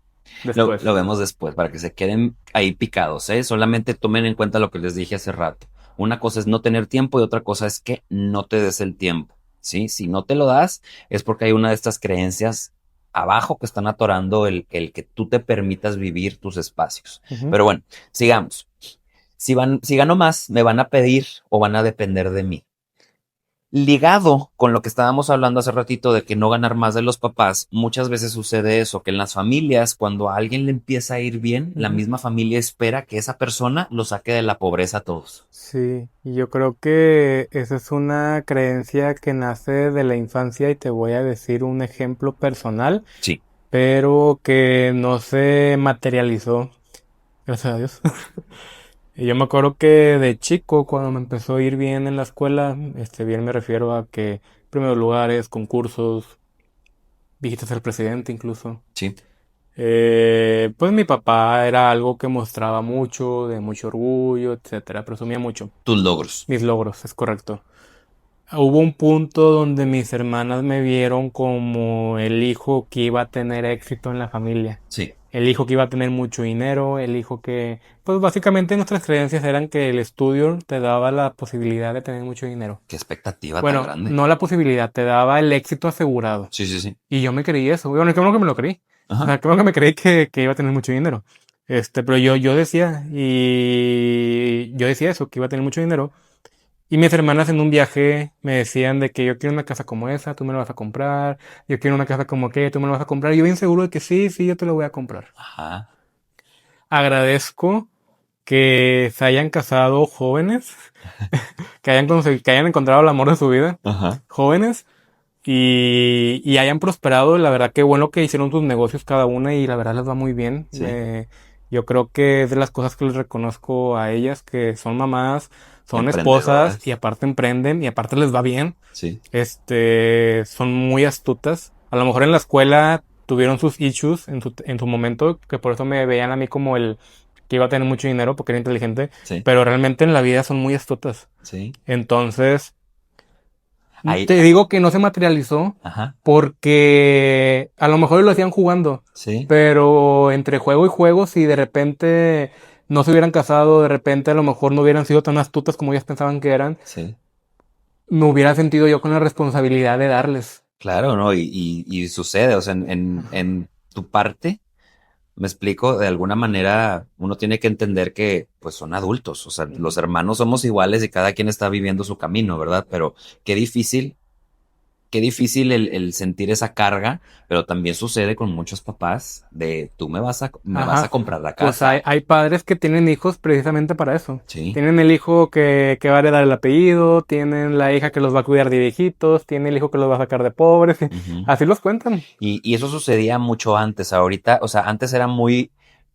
Lo después. vemos después, para que se queden ahí picados, ¿eh? Solamente tomen en cuenta lo que les dije hace rato. Una cosa es no tener tiempo y otra cosa es que no te des el tiempo, ¿sí? Si no te lo das, es porque hay una de estas creencias abajo que están atorando el que tú te permitas vivir tus espacios. Ujú. Pero bueno, sigamos. Si gano más, me van a pedir o van a depender de mí. Ligado con lo que estábamos hablando hace ratito de que no ganar más de los papás, muchas veces sucede eso, que en las familias, cuando a alguien le empieza a ir bien, la Ujú. misma familia espera que esa persona lo saque de la pobreza a todos. Sí, y yo creo que esa es una creencia que nace de la infancia y te voy a decir un ejemplo personal, Sí, pero que no se materializó, gracias a Dios. Y yo me acuerdo que de chico, cuando me empezó a ir bien en la escuela, bien me refiero a que primeros lugares, concursos, visitas al presidente incluso. sí, Pues mi papá era algo que mostraba mucho, de mucho orgullo, etcétera, presumía mucho. tus logros. Mis logros, es correcto. Hubo un punto donde mis hermanas me vieron como el hijo que iba a tener éxito en la familia. Sí, El hijo que iba a tener mucho dinero, el hijo que... Pues básicamente nuestras creencias eran que el estudio te daba la posibilidad de tener mucho dinero. qué expectativa tan Bueno, grande. no la posibilidad, te daba el éxito asegurado. Sí, sí, sí. Y yo me creí eso. Bueno, qué bueno que me lo creí. O Ajá. sea, qué bueno que me creí que iba a tener mucho dinero. Pero yo decía, y yo decía eso, que iba a tener mucho dinero. Y mis hermanas en un viaje me decían de que yo quiero una casa como esa, tú me la vas a comprar. Yo quiero una casa como que tú me la vas a comprar. Y yo bien seguro de que sí, sí, yo te la voy a comprar. Ajá. Agradezco que se hayan casado jóvenes, que hayan encontrado el amor de su vida, Ajá. jóvenes, y hayan prosperado. La verdad que bueno que hicieron sus negocios cada una y la verdad les va muy bien. Sí. Yo creo que es de las cosas que les reconozco a ellas, que son mamás, son esposas y Emprendedoras. aparte emprenden y aparte les va bien. Sí. Son muy astutas. A lo mejor en la escuela tuvieron sus issues en su momento, que por eso me veían a mí como el que iba a tener mucho dinero porque era inteligente, Sí. pero realmente en la vida son muy astutas. Sí. Entonces, Ahí. te digo que no se materializó Ajá. porque a lo mejor lo hacían jugando, Sí. pero entre juego y juego, si de repente no se hubieran casado, de repente a lo mejor no hubieran sido tan astutas como ellas pensaban que eran, Sí. me hubiera sentido yo con la responsabilidad de darles. Claro, ¿no? Y sucede, o sea, en tu parte. Me explico, de alguna manera uno tiene que entender que pues son adultos, o sea, los hermanos somos iguales y cada quien está viviendo su camino, ¿verdad? Pero qué difícil, qué difícil el sentir esa carga, pero también sucede con muchos papás de tú me vas a Ajá. comprar la Pues casa, hay padres que tienen hijos precisamente para eso. sí, Tienen el hijo que va a heredar el apellido, tienen la hija que los va a cuidar de viejitos, tienen el hijo que los va a sacar de pobres. ujú. Así los cuentan. Y eso sucedía mucho antes, ahorita, o sea, antes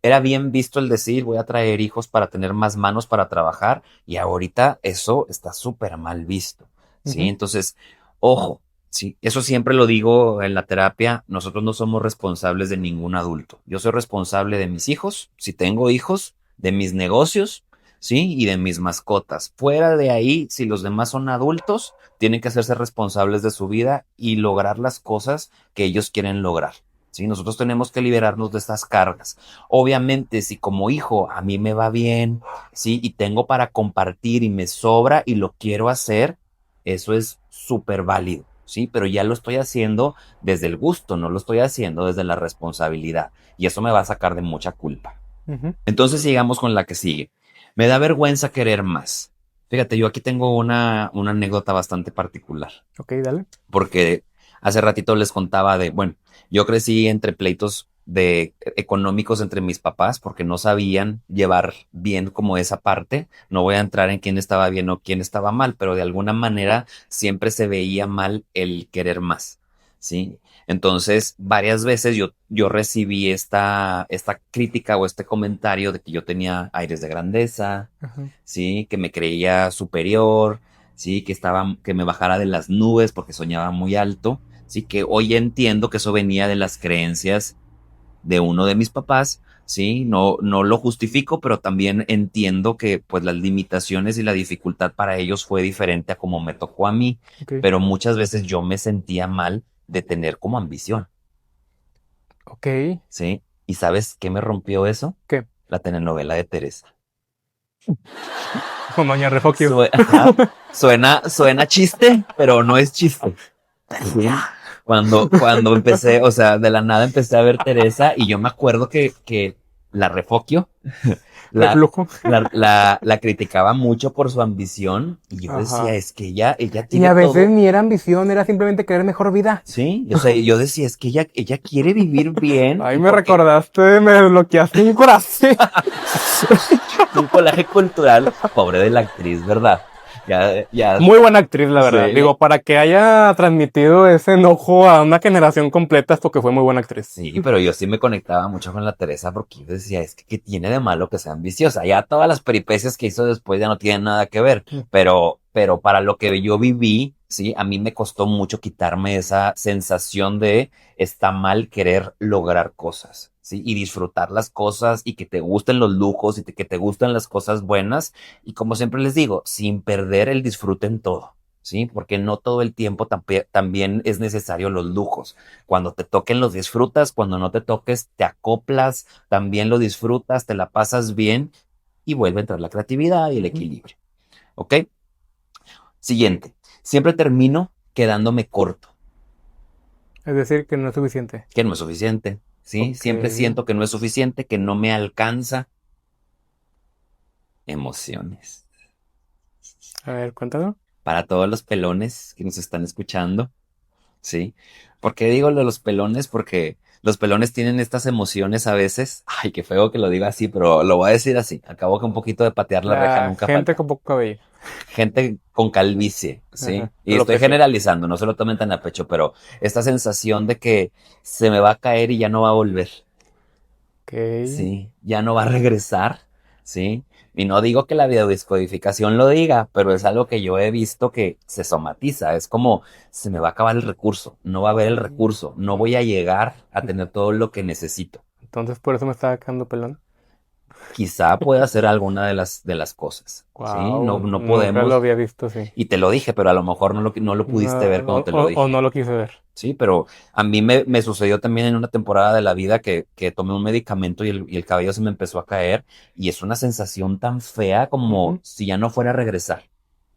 era bien visto el decir voy a traer hijos para tener más manos para trabajar y ahorita eso está súper mal visto, ¿sí? Ujú. Entonces, ojo, sí, eso siempre lo digo en la terapia, nosotros no somos responsables de ningún adulto. Yo soy responsable de mis hijos, si tengo hijos, de mis negocios, ¿sí? Y de mis mascotas. Fuera de ahí, si los demás son adultos, tienen que hacerse responsables de su vida y lograr las cosas que ellos quieren lograr. ¿sí? Nosotros tenemos que liberarnos de estas cargas. Obviamente, si como hijo a mí me va bien, ¿sí? Y tengo para compartir y me sobra y lo quiero hacer, eso es súper válido, ¿sí? Pero ya lo estoy haciendo desde el gusto, no lo estoy haciendo desde la responsabilidad. Y eso me va a sacar de mucha culpa. Ujú. Entonces sigamos con la que sigue. Me da vergüenza querer más. Fíjate, yo aquí tengo una anécdota bastante particular, Ok, dale. porque hace ratito les contaba de, bueno, yo crecí entre pleitos de económicos entre mis papás porque no sabían llevar bien como esa parte. No voy a entrar en quién estaba bien o quién estaba mal, pero de alguna manera siempre se veía mal el querer más, ¿sí? Entonces, varias veces yo recibí esta crítica o este comentario de que yo tenía aires de grandeza, Ajá. ¿sí? Que me creía superior, ¿sí? Que me bajara de las nubes porque soñaba muy alto, ¿sí? Que hoy entiendo que eso venía de las creencias de uno de mis papás, ¿sí? No lo justifico, pero también entiendo que pues las limitaciones y la dificultad para ellos fue diferente a como me tocó a mí, Ok. pero muchas veces yo me sentía mal de tener como ambición, Ok. ¿sí? ¿Y sabes qué me rompió eso? ¿Qué? La telenovela de Teresa. Con Doña Refocchio. Ajá. Suena chiste, pero no es chiste. Sí. Cuando empecé, o sea, de la nada empecé a ver Teresa y yo me acuerdo que la Refocchio la, Reflujo. la criticaba mucho por su ambición y yo decía, Ajá. es que ella Y tiene a veces todo. ni era ambición, era simplemente querer mejor vida. Sí, o sea, yo decía, es que ella quiere vivir bien Ahí y me porque recordaste, me desbloqueaste un corazón. un coraje cultural, pobre de la actriz, ¿verdad? Ya, Muy buena actriz, la verdad. sí, Digo, para que haya transmitido ese enojo a una generación completa es porque fue muy buena actriz. sí, pero yo sí me conectaba mucho con la Teresa porque yo decía, es que ¿qué tiene de malo que sea ambiciosa? Ya todas las peripecias que hizo después ya no tienen nada que ver, pero para lo que yo viví, sí, a mí me costó mucho quitarme esa sensación de está mal querer lograr cosas, sí, y disfrutar las cosas y que te gusten los lujos y que te gusten las cosas buenas y como siempre les digo, sin perder el disfrute en todo. Sí, porque no todo el tiempo también es necesario los lujos. Cuando te toquen los disfrutas, cuando no te toques te acoplas, también lo disfrutas, te la pasas bien y vuelve a entrar la creatividad y el Ujú. equilibrio. ¿Ok? Siguiente. Siempre termino quedándome corto, Es decir, que no es suficiente. que no es suficiente. ¿Sí? Ok. Siempre siento que no es suficiente, que no me alcanza. Emociones. A ver, cuéntalo. Para todos los pelones que nos están escuchando. ¿Sí? ¿Por qué digo lo de los pelones? Porque los pelones tienen estas emociones a veces. Ay, qué feo que lo diga así, pero lo voy a decir así. Acabo que un poquito de patear la reja La nunca gente falta. con poco cabello. Gente con calvicie, ¿sí? Ajá. Y estoy Alopecia. generalizando, no se lo tomen tan a pecho, pero esta sensación de que se me va a caer y ya no va a volver. Ok. Sí, ya no va a regresar, ¿sí? Y no digo que la biodescodificación lo diga, pero es algo que yo he visto que se somatiza. Es como, se me va a acabar el recurso, no va a haber el recurso, no voy a llegar a tener todo lo que necesito. Entonces por eso me estaba quedando pelón. Quizá pueda ser alguna de las cosas, ¿sí? No, Wow, no nunca lo podemos, había visto así. y te lo dije, pero a lo mejor no lo pudiste ver cuando te lo O dije. no lo quise ver. Sí, pero a mí me sucedió también en una temporada de la vida que tomé un medicamento y el cabello se me empezó a caer y es una sensación tan fea como Ujú. si ya no fuera a regresar,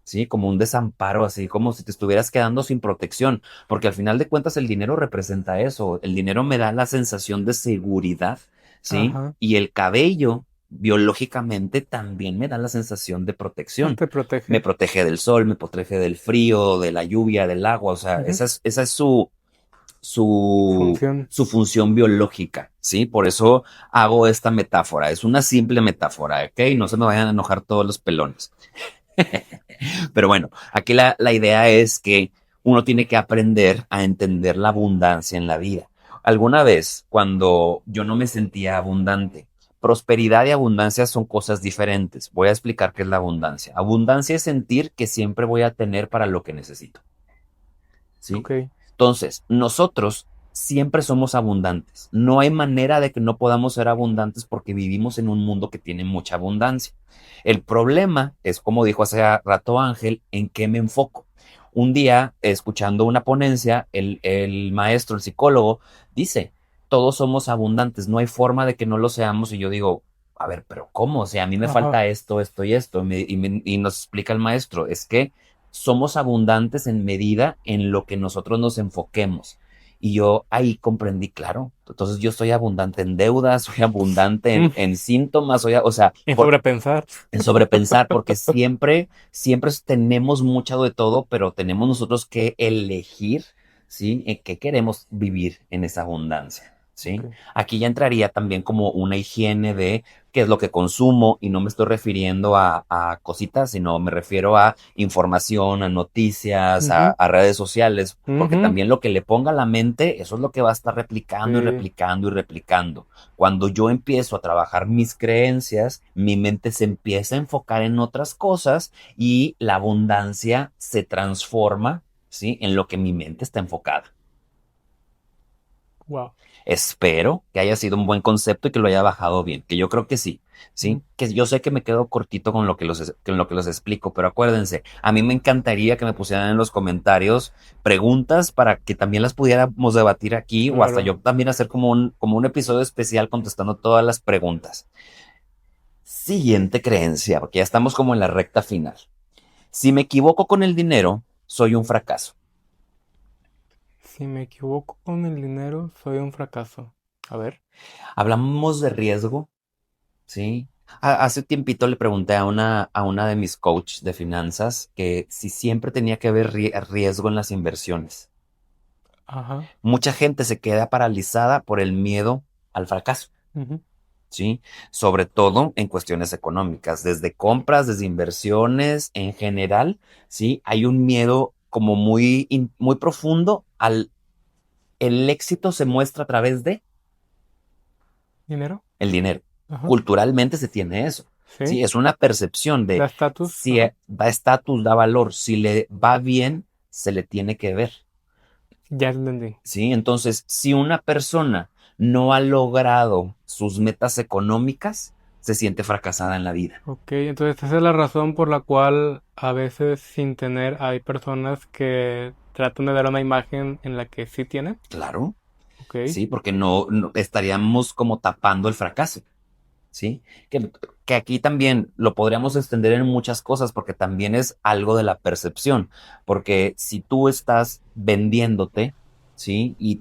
¿sí? Como un desamparo, así como si te estuvieras quedando sin protección, porque al final de cuentas el dinero representa eso, el dinero me da la sensación de seguridad, ¿sí? Ajá. Y el cabello biológicamente también me da la sensación de protección. Te Me protege. protege del sol, me protege del frío, de la lluvia, del agua, o sea, Ujú. esa es su Función. su función biológica, ¿sí? Por eso hago esta metáfora. Es una simple metáfora, ¿ok? No se me vayan a enojar todos los pelones. Pero bueno, aquí la idea es que uno tiene que aprender a entender la abundancia en la vida. Alguna vez, cuando yo no me sentía abundante, prosperidad y abundancia son cosas diferentes. Voy a explicar qué es la abundancia. Abundancia es sentir que siempre voy a tener para lo que necesito. ¿Sí? Ok. Entonces, nosotros siempre somos abundantes. No hay manera de que no podamos ser abundantes porque vivimos en un mundo que tiene mucha abundancia. El problema es, como dijo hace rato Ángel, en qué me enfoco. Un día, escuchando una ponencia, el maestro, el psicólogo, dice, todos somos abundantes, no hay forma de que no lo seamos. Y yo digo, a ver, pero ¿cómo? O sea, a mí me Ajá. falta esto y esto. Y nos explica el maestro, es que somos abundantes en medida en lo que nosotros nos enfoquemos. Y yo ahí comprendí, claro. Entonces yo soy abundante en deudas, soy abundante en síntomas, o sea, Y sobrepensar. en sobrepensar, porque siempre tenemos mucho de todo, pero tenemos nosotros que elegir, ¿sí? En qué queremos vivir en esa abundancia, ¿sí? Ok. Aquí ya entraría también como una higiene de qué es lo que consumo, y no me estoy refiriendo a cositas, sino me refiero a información, a noticias, Ujú, a redes sociales, porque ujú. también lo que le ponga a la mente, eso es lo que va a estar replicando y Sí. replicando y replicando. Cuando yo empiezo a trabajar mis creencias, mi mente se empieza a enfocar en otras cosas y la abundancia se transforma, ¿sí? En lo que mi mente está enfocada. Wow. Espero que haya sido un buen concepto y que lo haya bajado bien, que yo creo que sí, ¿sí? Que yo sé que me quedo cortito con lo que los explico, pero acuérdense, a mí me encantaría que me pusieran en los comentarios preguntas para que también las pudiéramos debatir aquí, o hasta Claro. yo también hacer como un episodio especial contestando todas las preguntas. Siguiente creencia, porque ya estamos como en la recta final. Si me equivoco con el dinero, soy un fracaso. Si me equivoco con el dinero, soy un fracaso. A ver. Hablamos de riesgo, ¿sí? Hace tiempito le pregunté a una de mis coaches de finanzas que si siempre tenía que haber riesgo en las inversiones. Ajá. Mucha gente se queda paralizada por el miedo al fracaso, Ujú. ¿sí? Sobre todo en cuestiones económicas, desde compras, desde inversiones en general, ¿sí? Hay un miedo como muy profundo al el éxito se muestra a través de ¿Dinero? el dinero. Ajá. Culturalmente se tiene eso, Sí. ¿sí? Es una percepción Da de estatus. si Ajá. da estatus, da valor, si le va bien, se le tiene que ver, Ya entendí. ¿sí? Entonces, si una persona no ha logrado sus metas económicas, se siente fracasada en la vida. Ok, entonces esa es la razón por la cual a veces sin tener hay personas que tratan de dar una imagen en la que sí tienen. Claro, Ok. sí, porque no estaríamos como tapando el fracaso. ¿Sí? Que aquí también lo podríamos extender en muchas cosas porque también es algo de la percepción, porque si tú estás vendiéndote, ¿sí? Y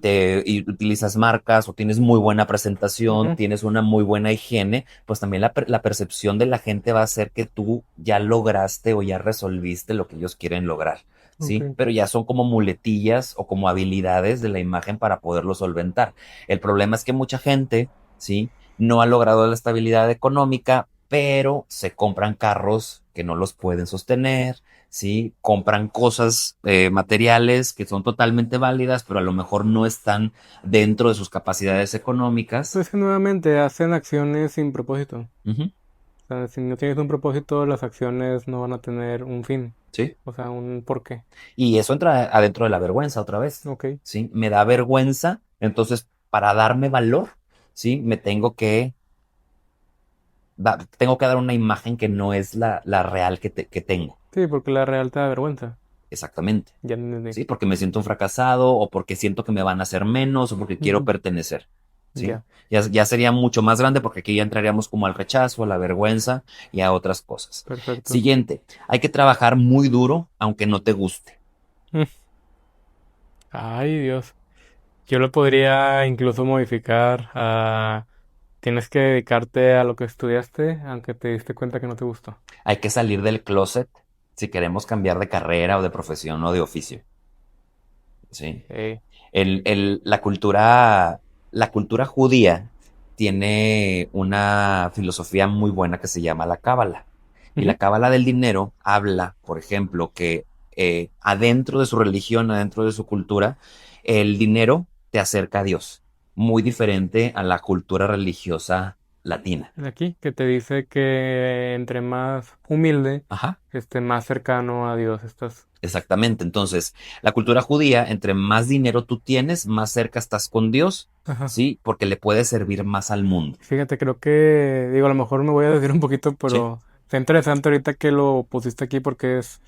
utilizas marcas o tienes muy buena presentación, Ujú. tienes una muy buena higiene, pues también la percepción de la gente va a hacer que tú ya lograste o ya resolviste lo que ellos quieren lograr. Ok. ¿Sí? Pero ya son como muletillas o como habilidades de la imagen para poderlo solventar. El problema es que mucha gente, ¿sí? No ha logrado la estabilidad económica, pero se compran carros que no los pueden sostener, ¿sí? Compran cosas materiales que son totalmente válidas, pero a lo mejor no están dentro de sus capacidades económicas. Pues que nuevamente hacen acciones sin propósito. Ujú, O sea, si no tienes un propósito, las acciones no van a tener un fin. sí. O sea, un porqué. Y eso entra adentro de la vergüenza otra vez, Ok. ¿sí? Me da vergüenza, entonces para darme valor, ¿sí? Tengo que dar una imagen que no es la real que tengo. Sí, porque la real te da vergüenza. Exactamente. Ya entendí. ¿Sí? Porque me siento un fracasado o porque siento que me van a hacer menos o porque quiero Ujú. pertenecer, ¿sí? Ya. Ya sería mucho más grande porque aquí ya entraríamos como al rechazo, a la vergüenza y a otras cosas. Perfecto. Siguiente, hay que trabajar muy duro aunque no te guste. Mm. Ay, Dios. Yo lo podría incluso modificar a... Tienes que dedicarte a lo que estudiaste, aunque te diste cuenta que no te gustó. Hay que salir del closet si queremos cambiar de carrera o de profesión o de oficio, ¿sí? Ey. La cultura judía tiene una filosofía muy buena que se llama la cábala. Y la Ujú. cábala del dinero habla, por ejemplo, que adentro de su religión, adentro de su cultura, el dinero te acerca a Dios, muy diferente a la cultura religiosa latina. Aquí, que te dice que entre más humilde, Ajá. más cercano a Dios estás. Exactamente. Entonces, la cultura judía, entre más dinero tú tienes, más cerca estás con Dios, Ajá. ¿sí? Porque le puedes servir más al mundo. Fíjate, creo que, digo, a lo mejor me voy a decir un poquito, Sí, pero está interesante ahorita que lo pusiste aquí porque es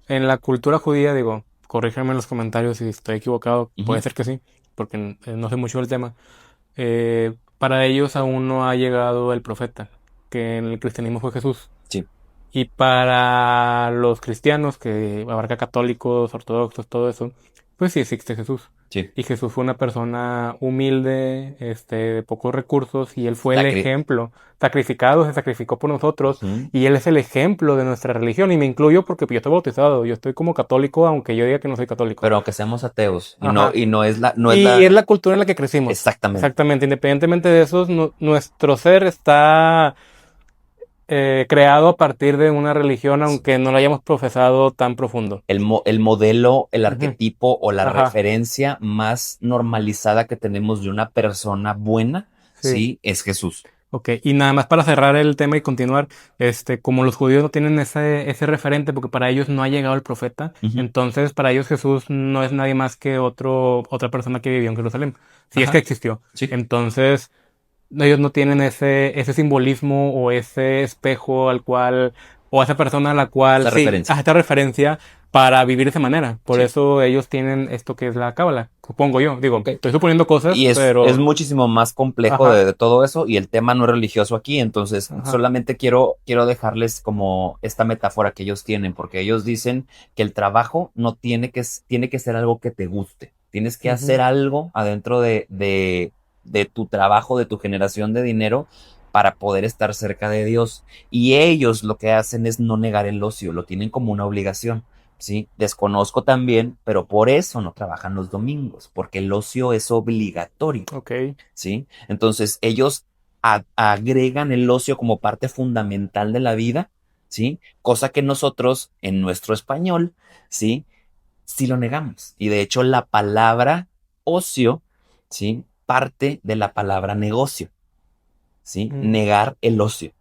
en la cultura judía, digo, corrígeme en los comentarios si estoy equivocado, puede ujú, ser que sí, porque no sé mucho del tema, para ellos aún no ha llegado el profeta, que en el cristianismo fue Jesús. Sí. Y para los cristianos, que abarca católicos, ortodoxos, todo eso, pues sí existe Jesús. Sí. Y Jesús fue una persona humilde, de pocos recursos, y él fue el Sacri- ejemplo. Sacrificado, se sacrificó por nosotros, Ujú. y él es el ejemplo de nuestra religión. Y me incluyo porque pues, yo estoy bautizado, yo estoy como católico, aunque yo diga que no soy católico. Pero aunque seamos ateos Ajá. y no es la, Y es la cultura en la que crecimos. exactamente. Exactamente. Independientemente de eso, nuestro ser está creado a partir de una religión, aunque no la hayamos profesado tan profundo. El modelo, el Ujú. arquetipo o la Ajá. referencia más normalizada que tenemos de una persona buena, Sí. sí, es Jesús. Ok, y nada más para cerrar el tema y continuar, como los judíos no tienen ese referente porque para ellos no ha llegado el profeta, Ujú. entonces para ellos Jesús no es nadie más que otra persona que vivió en Jerusalén, si es Ajá. que existió. Sí. Entonces, ellos no tienen ese simbolismo o ese espejo al cual, o esa persona a la cual, Esa referencia. esta referencia para vivir de esa manera. Por Sí. eso ellos tienen esto que es la cábala, supongo yo. Digo, Ok. estoy suponiendo cosas, Y pero... es muchísimo más complejo Ajá. de todo eso y el tema no es religioso aquí, entonces Ajá. solamente quiero dejarles como esta metáfora que ellos tienen, porque ellos dicen que el trabajo no tiene que ser algo que te guste, tienes que Ujú. hacer algo adentro de tu trabajo, de tu generación de dinero para poder estar cerca de Dios. Y ellos lo que hacen es no negar el ocio, lo tienen como una obligación. Sí, desconozco también, pero por eso no trabajan los domingos, porque el ocio es obligatorio, Ok. ¿sí? Entonces ellos agregan el ocio como parte fundamental de la vida, ¿sí? Cosa que nosotros en nuestro español, ¿sí? Sí lo negamos. Y de hecho la palabra ocio, ¿sí? Parte de la palabra negocio, ¿sí? Mm. Negar el ocio.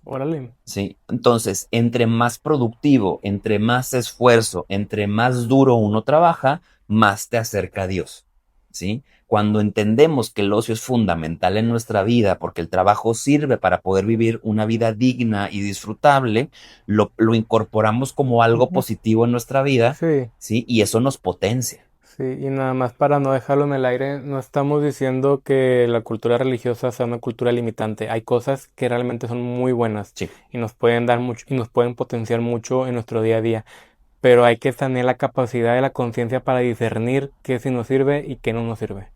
Órale. Sí, entonces, entre más productivo, entre más esfuerzo, entre más duro uno trabaja, más te acerca a Dios. ¿Sí? Cuando entendemos que el ocio es fundamental en nuestra vida, porque el trabajo sirve para poder vivir una vida digna y disfrutable, lo incorporamos como algo Ujú. positivo en nuestra vida, Sí, ¿sí? Y eso nos potencia. sí, y nada más para no dejarlo en el aire, no estamos diciendo que la cultura religiosa sea una cultura limitante. Hay cosas que realmente son muy buenas Sí. y nos pueden dar mucho y nos pueden potenciar mucho en nuestro día a día, pero hay que tener la capacidad de la conciencia para discernir qué sí nos sirve y qué no nos sirve.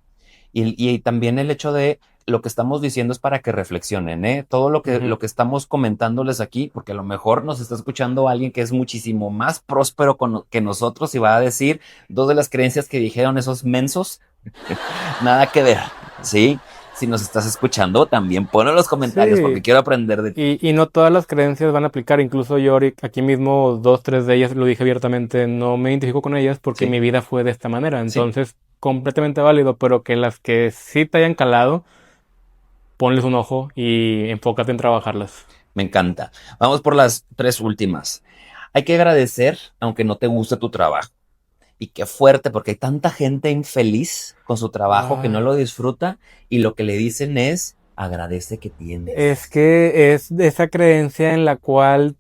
Y también el hecho de lo que estamos diciendo es para que reflexionen, ¿eh? Todo Ujú. lo que estamos comentándoles aquí, porque a lo mejor nos está escuchando alguien que es muchísimo más próspero que nosotros y va a decir dos de las creencias que dijeron esos mensos, nada que ver, ¿sí? Si nos estás escuchando, también ponlo en los comentarios porque Sí, quiero aprender de ti. y no todas las creencias van a aplicar, incluso yo aquí mismo dos, tres de ellas lo dije abiertamente, no me identifico con ellas porque Sí, mi vida fue de esta manera, sí, entonces completamente válido, pero que las que sí te hayan calado, ponles un ojo y enfócate en trabajarlas. me encanta. Vamos por las tres últimas. Hay que agradecer aunque no te guste tu trabajo. Y qué fuerte, porque hay tanta gente infeliz con su trabajo que no Ay, lo disfruta y lo que le dicen es agradece que tienes. es que es de esa creencia en la cual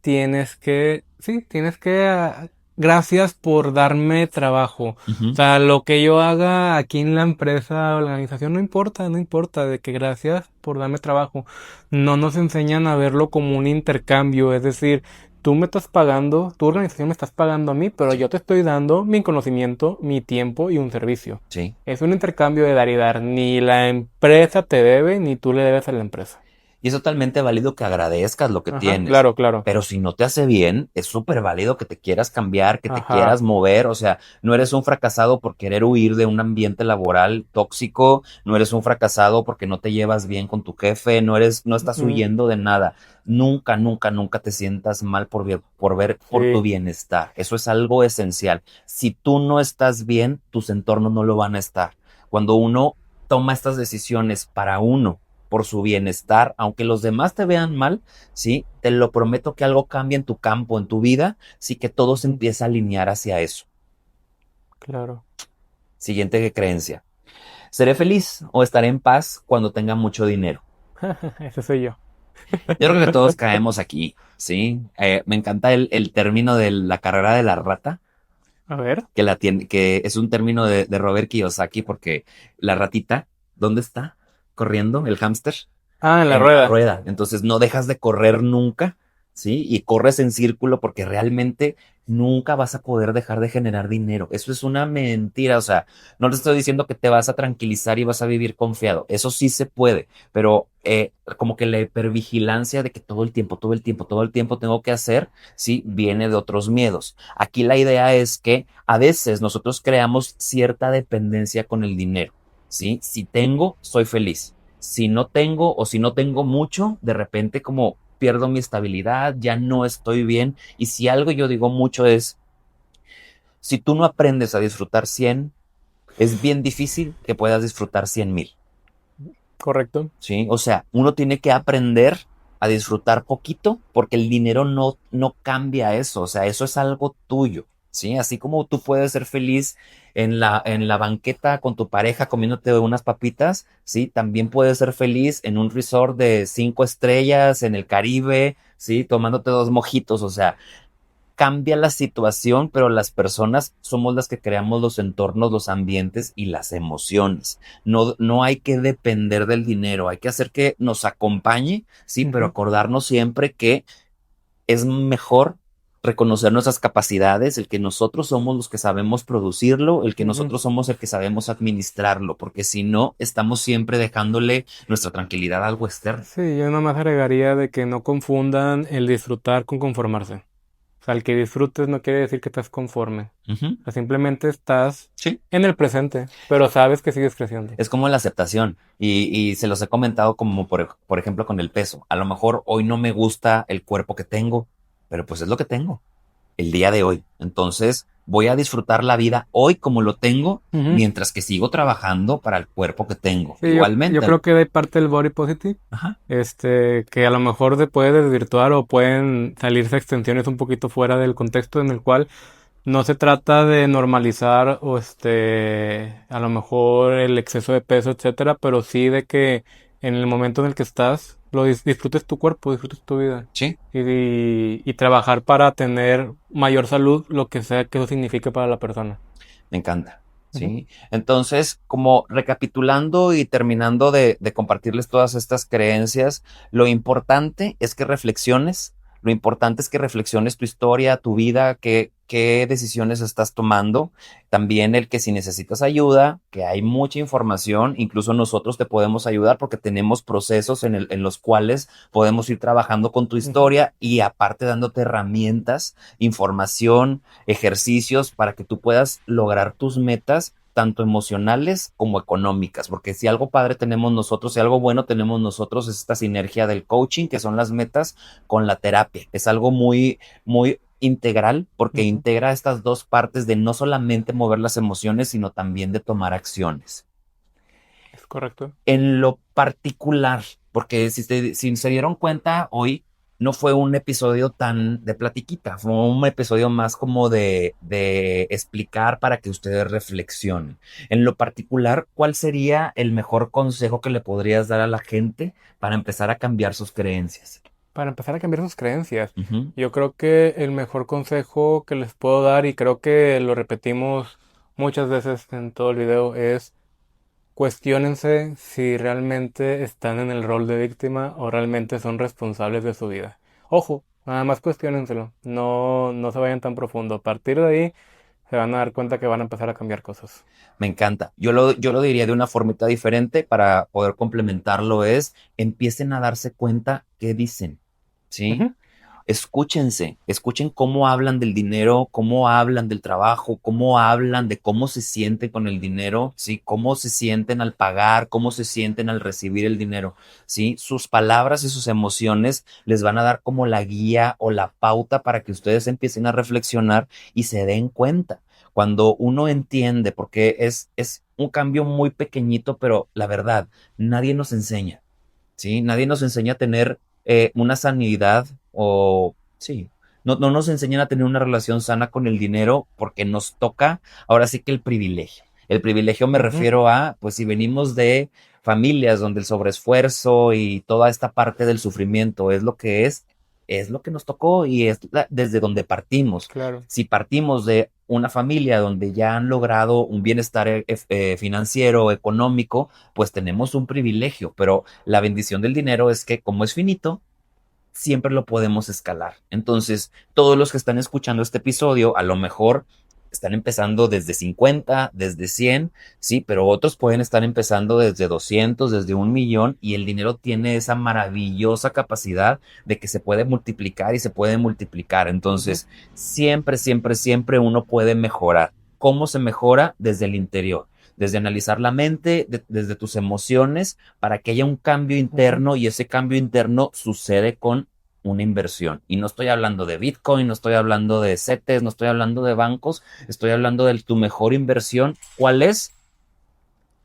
gracias por darme trabajo. O Ujú. sea, lo que yo haga aquí en la empresa o la organización no importa, de que gracias por darme trabajo. No nos enseñan a verlo como un intercambio, es decir, tú me estás pagando, tu organización me estás pagando a mí, pero Sí, yo te estoy dando mi conocimiento, mi tiempo y un servicio. sí. Es un intercambio de dar y dar. Ni la empresa te debe, ni tú le debes a la empresa. Y es totalmente válido que agradezcas lo que Ajá, tienes. claro, claro. Pero si no te hace bien, es súper válido que te quieras cambiar, que te quieras Ajá. mover. O sea, no eres un fracasado por querer huir de un ambiente laboral tóxico, no eres un fracasado porque no te llevas bien con tu jefe, no estás Mm, huyendo de nada. Nunca, nunca, nunca te sientas mal por tu sí, bienestar. Eso es algo esencial. Si tú no estás bien, tus entornos no lo van a estar. Cuando uno toma estas decisiones para uno, por su bienestar, aunque los demás te vean mal, sí, te lo prometo que algo cambia en tu campo, en tu vida, sí que todo se empieza a alinear hacia eso. claro. Siguiente creencia. ¿Seré feliz o estaré en paz cuando tenga mucho dinero? Ese soy yo. Yo creo que todos caemos aquí, ¿sí? Me encanta el término de la carrera de la rata, A ver. que es un término de Robert Kiyosaki, porque la ratita ¿Dónde está? Corriendo el hámster Ah, en la en la rueda. rueda. Entonces no dejas de correr nunca, ¿sí? Y corres en círculo porque realmente nunca vas a poder dejar de generar dinero. Eso es una mentira. O sea, no te estoy diciendo que te vas a tranquilizar y vas a vivir confiado. Eso sí se puede, pero como que la hipervigilancia de que todo el tiempo, todo el tiempo, todo el tiempo tengo que hacer, sí, viene de otros miedos. Aquí la idea es que a veces nosotros creamos cierta dependencia con el dinero, ¿sí? Si tengo, soy feliz. Si no tengo o si no tengo mucho, de repente como pierdo mi estabilidad, ya no estoy bien. Y si algo yo digo mucho es, si tú no aprendes a disfrutar 100, es bien difícil que puedas disfrutar 100,000. Correcto. ¿Sí? O sea, uno tiene que aprender a disfrutar poquito porque el dinero no cambia eso, o sea, eso es algo tuyo, ¿sí? Así como tú puedes ser feliz en la banqueta con tu pareja comiéndote unas papitas, ¿sí? También puedes ser feliz en un resort de 5 estrellas en el Caribe, ¿sí? Tomándote 2 mojitos, o sea, cambia la situación, pero las personas somos las que creamos los entornos, los ambientes y las emociones. No hay que depender del dinero, hay que hacer que nos acompañe, sí, pero Ujú. acordarnos siempre que es mejor reconocer nuestras capacidades, el que nosotros somos los que sabemos producirlo, el que Ujú. nosotros somos el que sabemos administrarlo, porque si no, estamos siempre dejándole nuestra tranquilidad a algo externo. Sí, yo nomás agregaría de que no confundan el disfrutar con conformarse. O sea, el que disfrutes no quiere decir que estás conforme. Ujú. O sea, simplemente estás Sí. en el presente, pero sabes que sigues creciendo. Es como la aceptación y se los he comentado como por ejemplo con el peso. A lo mejor hoy no me gusta el cuerpo que tengo, pero pues es lo que tengo el día de hoy. Entonces voy a disfrutar la vida hoy como lo tengo, Ujú. mientras que sigo trabajando para el cuerpo que tengo. Sí, yo Igualmente. creo que hay parte del body positive, Ajá. que a lo mejor se puede desvirtuar o pueden salirse extensiones un poquito fuera del contexto en el cual no se trata de normalizar o a lo mejor el exceso de peso, etcétera, pero sí de que en el momento en el que estás, disfrutes tu cuerpo, disfrutes tu vida. Sí, Y trabajar para tener mayor salud, lo que sea que eso signifique para la persona. me encanta. Ujú. Sí. Entonces, como recapitulando y terminando de compartirles todas estas creencias, lo importante es que reflexiones, lo importante es que reflexiones tu historia, tu vida, qué decisiones estás tomando. También el que si necesitas ayuda, que hay mucha información, incluso nosotros te podemos ayudar porque tenemos procesos en los cuales podemos ir trabajando con tu Ujú. historia y aparte dándote herramientas, información, ejercicios para que tú puedas lograr tus metas tanto emocionales como económicas, porque si algo padre tenemos nosotros, si algo bueno tenemos nosotros es esta sinergia del coaching, que son las metas con la terapia. Es algo muy, muy integral porque Ujú. integra estas dos partes de no solamente mover las emociones, sino también de tomar acciones. Es correcto. En lo particular, porque si se dieron cuenta, hoy no fue un episodio tan de platiquita, fue un episodio más como de explicar para que ustedes reflexionen. En lo particular, ¿cuál sería el mejor consejo que le podrías dar a la gente para empezar a cambiar sus creencias? Para empezar a cambiar sus creencias, Ujú. yo creo que el mejor consejo que les puedo dar, y creo que lo repetimos muchas veces en todo el video, es cuestiónense si realmente están en el rol de víctima o realmente son responsables de su vida. Ojo, nada más cuestiónenselo, no se vayan tan profundo. A partir de ahí se van a dar cuenta que van a empezar a cambiar cosas. Me encanta. Yo lo diría de una formita diferente para poder complementarlo es empiecen a darse cuenta qué dicen, ¿sí? Ujú. Escúchense, escuchen cómo hablan del dinero, cómo hablan del trabajo, cómo hablan de cómo se sienten con el dinero, ¿sí? Cómo se sienten al pagar, cómo se sienten al recibir el dinero, ¿sí? Sus palabras y sus emociones les van a dar como la guía o la pauta para que ustedes empiecen a reflexionar y se den cuenta. Cuando uno entiende, porque es un cambio muy pequeñito, pero la verdad, nadie nos enseña. ¿Sí? Nadie nos enseña a tener una sanidad o, sí, no nos enseñan a tener una relación sana con el dinero porque nos toca ahora sí que el privilegio. El privilegio me Ujú. refiero a, pues si venimos de familias donde el sobreesfuerzo y toda esta parte del sufrimiento es lo que nos tocó y desde donde partimos. Claro. Si partimos de una familia donde ya han logrado un bienestar financiero, económico, pues tenemos un privilegio, pero la bendición del dinero es que como es finito, siempre lo podemos escalar. Entonces, todos los que están escuchando este episodio, a lo mejor están empezando desde 50, desde 100, sí, pero otros pueden estar empezando desde 200, desde 1 millón, y el dinero tiene esa maravillosa capacidad de que se puede multiplicar y se puede multiplicar. Entonces, siempre, siempre, siempre uno puede mejorar. ¿Cómo se mejora? Desde el interior, desde analizar la mente, desde tus emociones, para que haya un cambio interno, y ese cambio interno sucede con una inversión. Y no estoy hablando de Bitcoin, no estoy hablando de CETES, no estoy hablando de bancos, estoy hablando de tu mejor inversión. ¿Cuál es?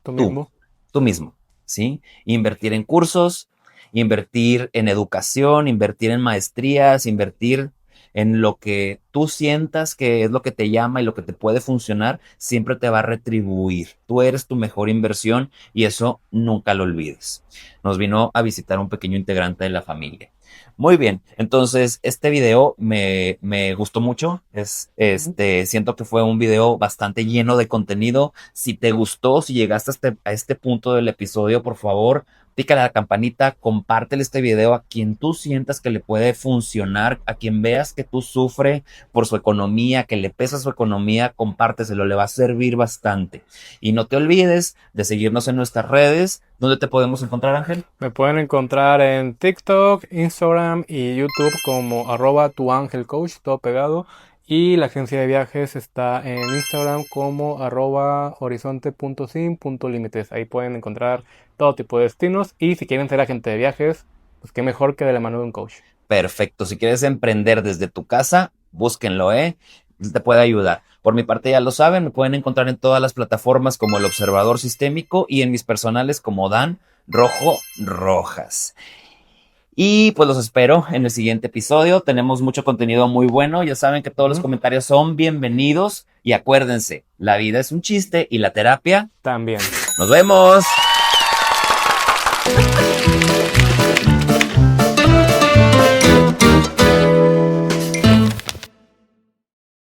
Tú Tú, mismo. tú mismo, ¿sí? Invertir en cursos, invertir en educación, invertir en maestrías, invertir en lo que tú sientas que es lo que te llama y lo que te puede funcionar, siempre te va a retribuir. Tú eres tu mejor inversión y eso nunca lo olvides. Nos vino a visitar un pequeño integrante de la familia. Muy bien, entonces este video me gustó mucho. Siento que fue un video bastante lleno de contenido. Si te gustó, si llegaste a este punto del episodio, por favor, pícale a la campanita, compártele este video a quien tú sientas que le puede funcionar, a quien veas que tú sufre por su economía, que le pesa su economía, compárteselo, le va a servir bastante. Y no te olvides de seguirnos en nuestras redes. ¿Dónde te podemos encontrar, Ángel? Me pueden encontrar en TikTok, Instagram y YouTube como @tuangelcoach, todo pegado. Y la agencia de viajes está en Instagram como @horizonte.sim.límites. Ahí pueden encontrar todo tipo de destinos. Y si quieren ser agente de viajes, pues qué mejor que de la mano de un coach. Perfecto. Si quieres emprender desde tu casa, búsquenlo, ¿eh? Te puede ayudar. Por mi parte, ya lo saben, me pueden encontrar en todas las plataformas como El Observador Sistémico y en mis personales como Dan Rojo Rojas. Y pues los espero en el siguiente episodio. Tenemos mucho contenido muy bueno. Ya saben que todos los comentarios son bienvenidos. Y acuérdense, la vida es un chiste y la terapia También. ¡nos vemos!